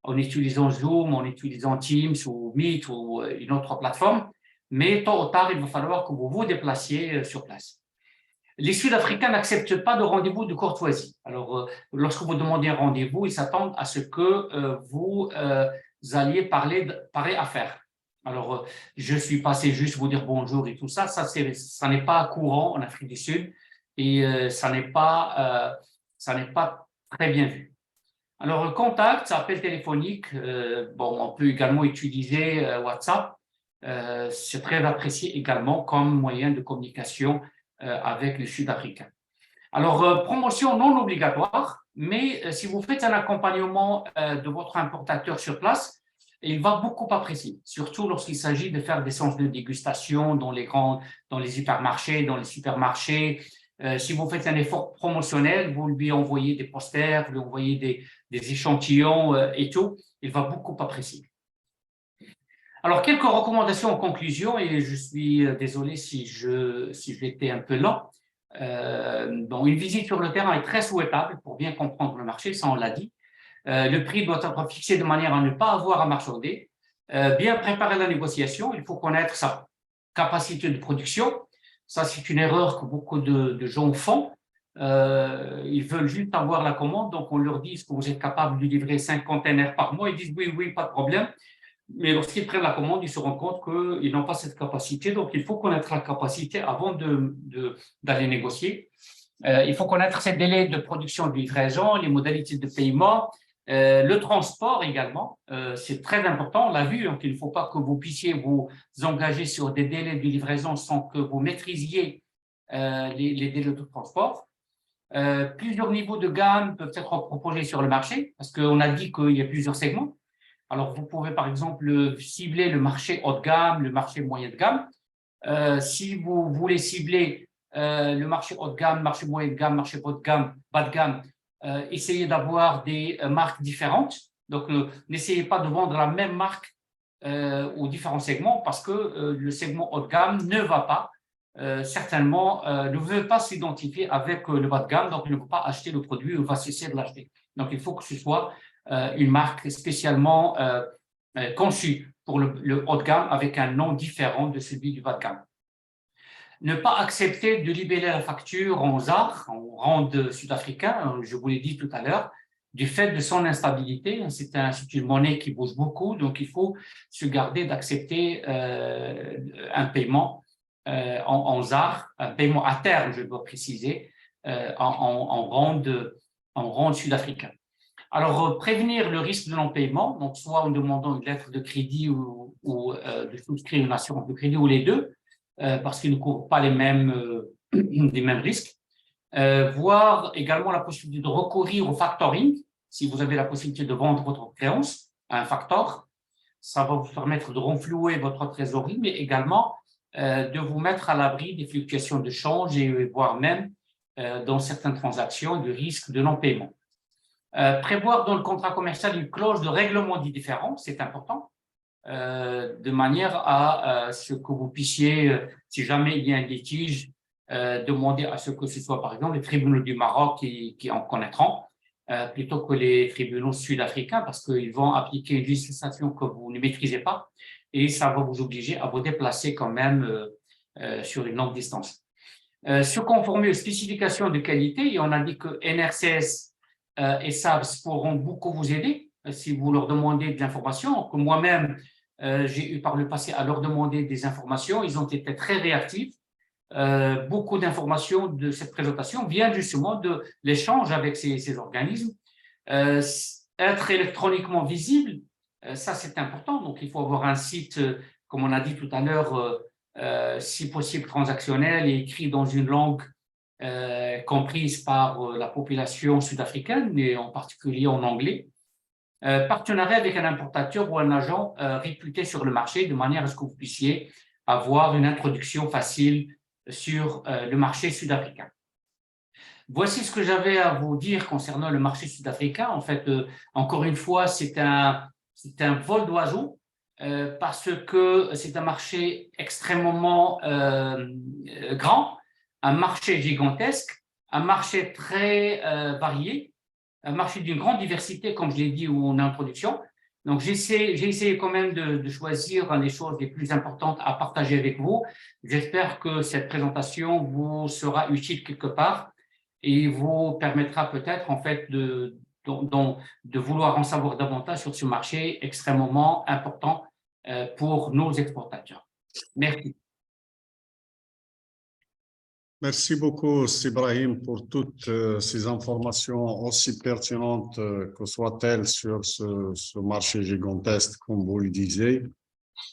en utilisant Zoom, en utilisant Teams ou Meet ou une autre plateforme, mais tôt ou tard, il va falloir que vous vous déplaciez sur place. Les Sud-Africains n'acceptent pas de rendez-vous de courtoisie. Alors, lorsque vous demandez un rendez-vous, ils s'attendent à ce que vous alliez parler affaires. Alors, je suis passé juste vous dire bonjour et tout ça. Ça n'est pas courant en Afrique du Sud et ça n'est pas très bien vu. Alors, contact, appel téléphonique, on peut également utiliser WhatsApp. C'est très apprécié également comme moyen de communication avec les Sud-Africains. Alors, promotion non obligatoire, mais si vous faites un accompagnement de votre importateur sur place, il va beaucoup apprécier, surtout lorsqu'il s'agit de faire des séances de dégustation dans les hypermarchés, dans les supermarchés. Si vous faites un effort promotionnel, vous lui envoyez des posters, vous lui envoyez des échantillons et tout, il va beaucoup apprécier. Alors, quelques recommandations en conclusion, et je suis désolé si j'étais un peu lent. Bon, une visite sur le terrain est très souhaitable pour bien comprendre le marché, ça on l'a dit. Le prix doit être fixé de manière à ne pas avoir à marchander. Bien préparer la négociation, il faut connaître sa capacité de production. Ça, c'est une erreur que beaucoup de gens font. Ils veulent juste avoir la commande, donc on leur dit est-ce que vous êtes capable de livrer 5 containers par mois. Ils disent oui, oui, pas de problème. Mais lorsqu'ils prennent la commande, ils se rendent compte qu'ils n'ont pas cette capacité. Donc, il faut connaître la capacité avant d'aller négocier. Il faut connaître ces délais de production de livraison, les modalités de paiement, le transport également. C'est très important, on l'a vu, donc il ne faut pas que vous puissiez vous engager sur des délais de livraison sans que vous maîtrisiez les délais de transport. Plusieurs niveaux de gamme peuvent être proposés sur le marché parce qu'on a dit qu'il y a plusieurs segments. Alors, vous pouvez par exemple cibler le marché haut de gamme, le marché moyen de gamme. Si vous voulez cibler le marché haut de gamme, marché moyen de gamme, marché bas de gamme, essayez d'avoir des marques différentes. Donc, n'essayez pas de vendre la même marque aux différents segments parce que le segment haut de gamme ne va pas, certainement, ne veut pas s'identifier avec le bas de gamme, donc il ne peut pas acheter le produit ou va cesser de l'acheter. Donc, il faut que ce soit une marque spécialement conçue pour le haut de gamme avec un nom différent de celui du bas de gamme. Ne pas accepter de libeller la facture en ZAR, en rand sud-africain, je vous l'ai dit tout à l'heure, du fait de son instabilité. C'est une monnaie qui bouge beaucoup, donc il faut se garder d'accepter un paiement en ZAR, un paiement à terme, je dois préciser, en rand sud-africain. Alors, prévenir le risque de non-paiement, donc soit en demandant une lettre de crédit ou de souscrire une assurance de crédit ou les deux, parce qu'ils ne couvrent pas les mêmes risques. Voir également la possibilité de recourir au factoring, si vous avez la possibilité de vendre votre créance à un factor. Ça va vous permettre de renflouer votre trésorerie, mais également de vous mettre à l'abri des fluctuations de change et voire même dans certaines transactions du risque de non-paiement. Prévoir dans le contrat commercial une clause de règlement des différends, c'est important, de manière à ce que vous puissiez, si jamais il y a un litige, demander à ce que ce soit par exemple les tribunaux du Maroc qui en connaîtront, plutôt que les tribunaux sud-africains, parce qu'ils vont appliquer une législation que vous ne maîtrisez pas et ça va vous obliger à vous déplacer quand même sur une longue distance. Se conformer aux spécifications de qualité, et on a dit que NRCS et SABS pourront beaucoup vous aider si vous leur demandez de l'information, que moi-même, j'ai eu par le passé à leur demander des informations. Ils ont été très réactifs. Beaucoup d'informations de cette présentation viennent justement de l'échange avec ces organismes. Être électroniquement visible, ça c'est important. Donc, il faut avoir un site, comme on a dit tout à l'heure, si possible transactionnel et écrit dans une langue comprise par la population sud-africaine, et en particulier en anglais. Partenariat avec un importateur ou un agent réputé sur le marché, de manière à ce que vous puissiez avoir une introduction facile sur le marché sud-africain. Voici ce que j'avais à vous dire concernant le marché sud-africain. En fait, encore une fois, c'est un vol d'oiseau parce que c'est un marché extrêmement grand, un marché gigantesque, un marché très varié, un marché d'une grande diversité, comme je l'ai dit en introduction. Donc, j'ai essayé quand même de choisir les choses les plus importantes à partager avec vous. J'espère que cette présentation vous sera utile quelque part et vous permettra peut-être en fait de vouloir en savoir davantage sur ce marché extrêmement important pour nos exportateurs. Merci. Merci beaucoup, Ibrahim, pour toutes ces informations aussi pertinentes que soient-elles sur ce marché gigantesque, comme vous le disiez.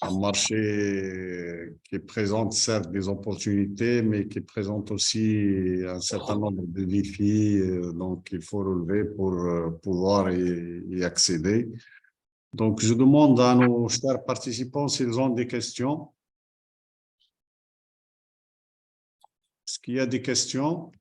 Un marché qui présente certes des opportunités, mais qui présente aussi un certain nombre de défis, donc il faut relever pour pouvoir y accéder. Donc, je demande à nos chers participants s'ils ont des questions. Est-ce qu'il y a des questions?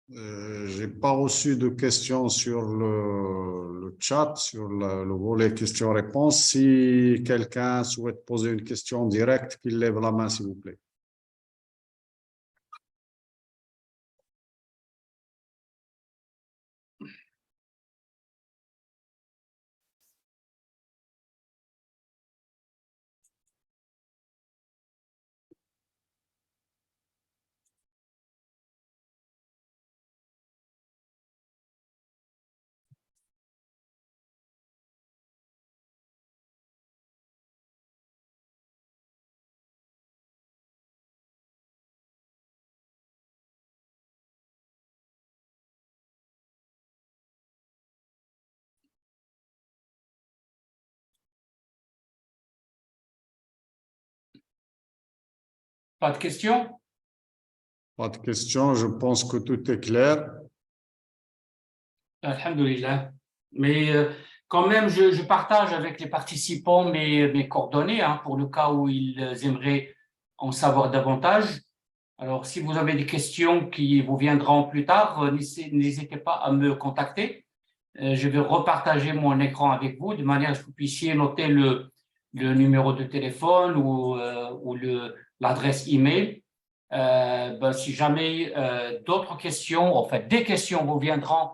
J'ai pas reçu de questions sur le chat, sur le volet questions-réponses. Si quelqu'un souhaite poser une question directe, qu'il lève la main, s'il vous plaît. Pas de questions? Pas de questions, je pense que tout est clair. Alhamdulillah. Mais quand même, je partage avec les participants mes coordonnées pour le cas où ils aimeraient en savoir davantage. Alors, si vous avez des questions qui vous viendront plus tard, n'hésitez pas à me contacter. Je vais repartager mon écran avec vous de manière à ce que vous puissiez noter le numéro de téléphone ou l'adresse email. Si jamais d'autres questions, en fait, des questions vous viendront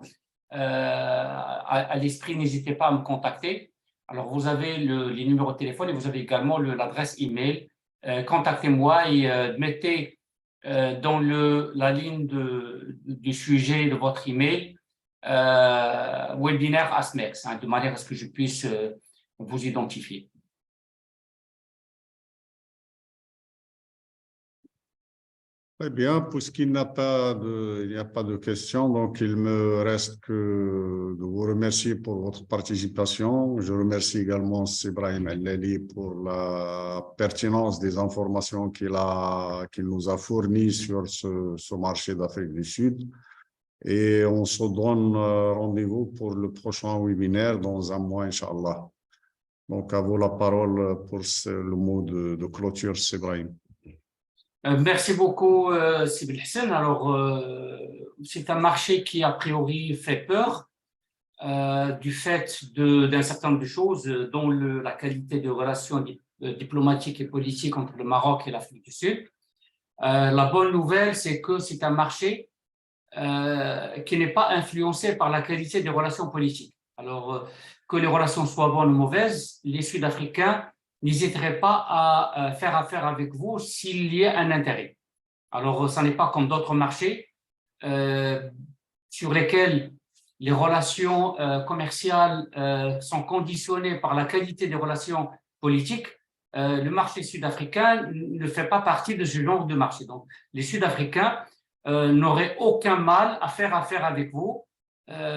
à l'esprit, n'hésitez pas à me contacter. Alors, vous avez les numéros de téléphone et vous avez également l'adresse email. Contactez-moi et mettez dans la ligne du sujet de votre email webinaire ASMEX, de manière à ce que je puisse vous identifier. Très bien, puisqu'il n'y a pas de questions, donc il me reste que de vous remercier pour votre participation. Je remercie également Ibrahim El-Leli pour la pertinence des informations qu'il nous a fournies sur ce marché d'Afrique du Sud. Et on se donne rendez-vous pour le prochain webinaire dans un mois, Inch'Allah. Donc, à vous la parole pour le mot de clôture, Ibrahim. Merci beaucoup, Sibel Hassan. Alors, c'est un marché qui, a priori, fait peur du fait d'un certain nombre de choses, dont la qualité de relations diplomatiques et politiques entre le Maroc et l'Afrique du Sud. La bonne nouvelle, c'est que c'est un marché qui n'est pas influencé par la qualité des relations politiques. Alors, que les relations soient bonnes ou mauvaises, les Sud-Africains n'hésiteraient pas à faire affaire avec vous s'il y a un intérêt. Alors, ça n'est pas comme d'autres marchés sur lesquels les relations commerciales sont conditionnées par la qualité des relations politiques. Le marché sud-africain ne fait pas partie de ce genre de marché. Donc, les Sud-Africains n'auraient aucun mal à faire affaire avec vous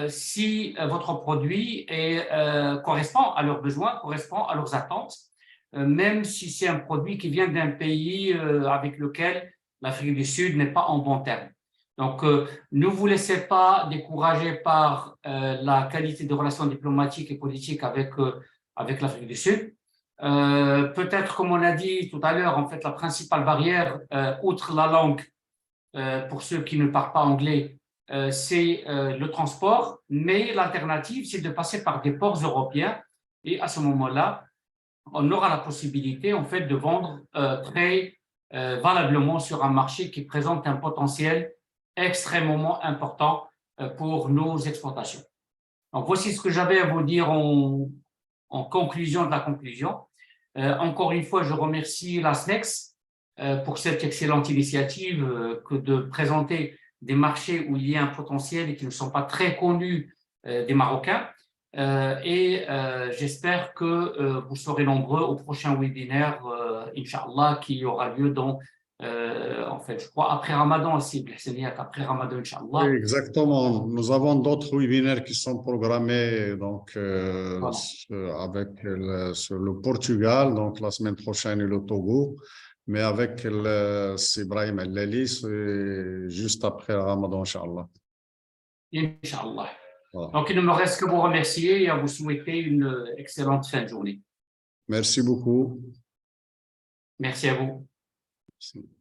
si votre produit correspond à leurs besoins, correspond à leurs attentes, même si c'est un produit qui vient d'un pays avec lequel l'Afrique du Sud n'est pas en bon terme. Donc, ne vous laissez pas décourager par la qualité de relations diplomatiques et politiques avec l'Afrique du Sud. Peut-être, comme on l'a dit tout à l'heure, en fait, la principale barrière, outre la langue, pour ceux qui ne parlent pas anglais, c'est le transport, mais l'alternative, c'est de passer par des ports européens et à ce moment-là, on aura la possibilité en fait de vendre très valablement sur un marché qui présente un potentiel extrêmement important pour nos exportations. Donc voici ce que j'avais à vous dire en conclusion de la conclusion. Encore une fois, je remercie l'ASMEX pour cette excellente initiative que de présenter des marchés où il y a un potentiel et qui ne sont pas très connus des Marocains. J'espère que vous serez nombreux au prochain webinaire, Inch'Allah, qui aura lieu dans, en fait, je crois, après Ramadan aussi, après Ramadan, Inch'Allah. Oui, exactement. Nous avons d'autres webinaires qui sont programmés donc, Voilà. avec le Portugal, donc la semaine prochaine, et le Togo. Mais avec Ibrahim El-Leli, c'est juste après Ramadan, Inch'Allah. Inch'Allah. Voilà. Donc, il ne me reste que vous remercier et à vous souhaiter une excellente fin de journée. Merci beaucoup. Merci à vous. Merci.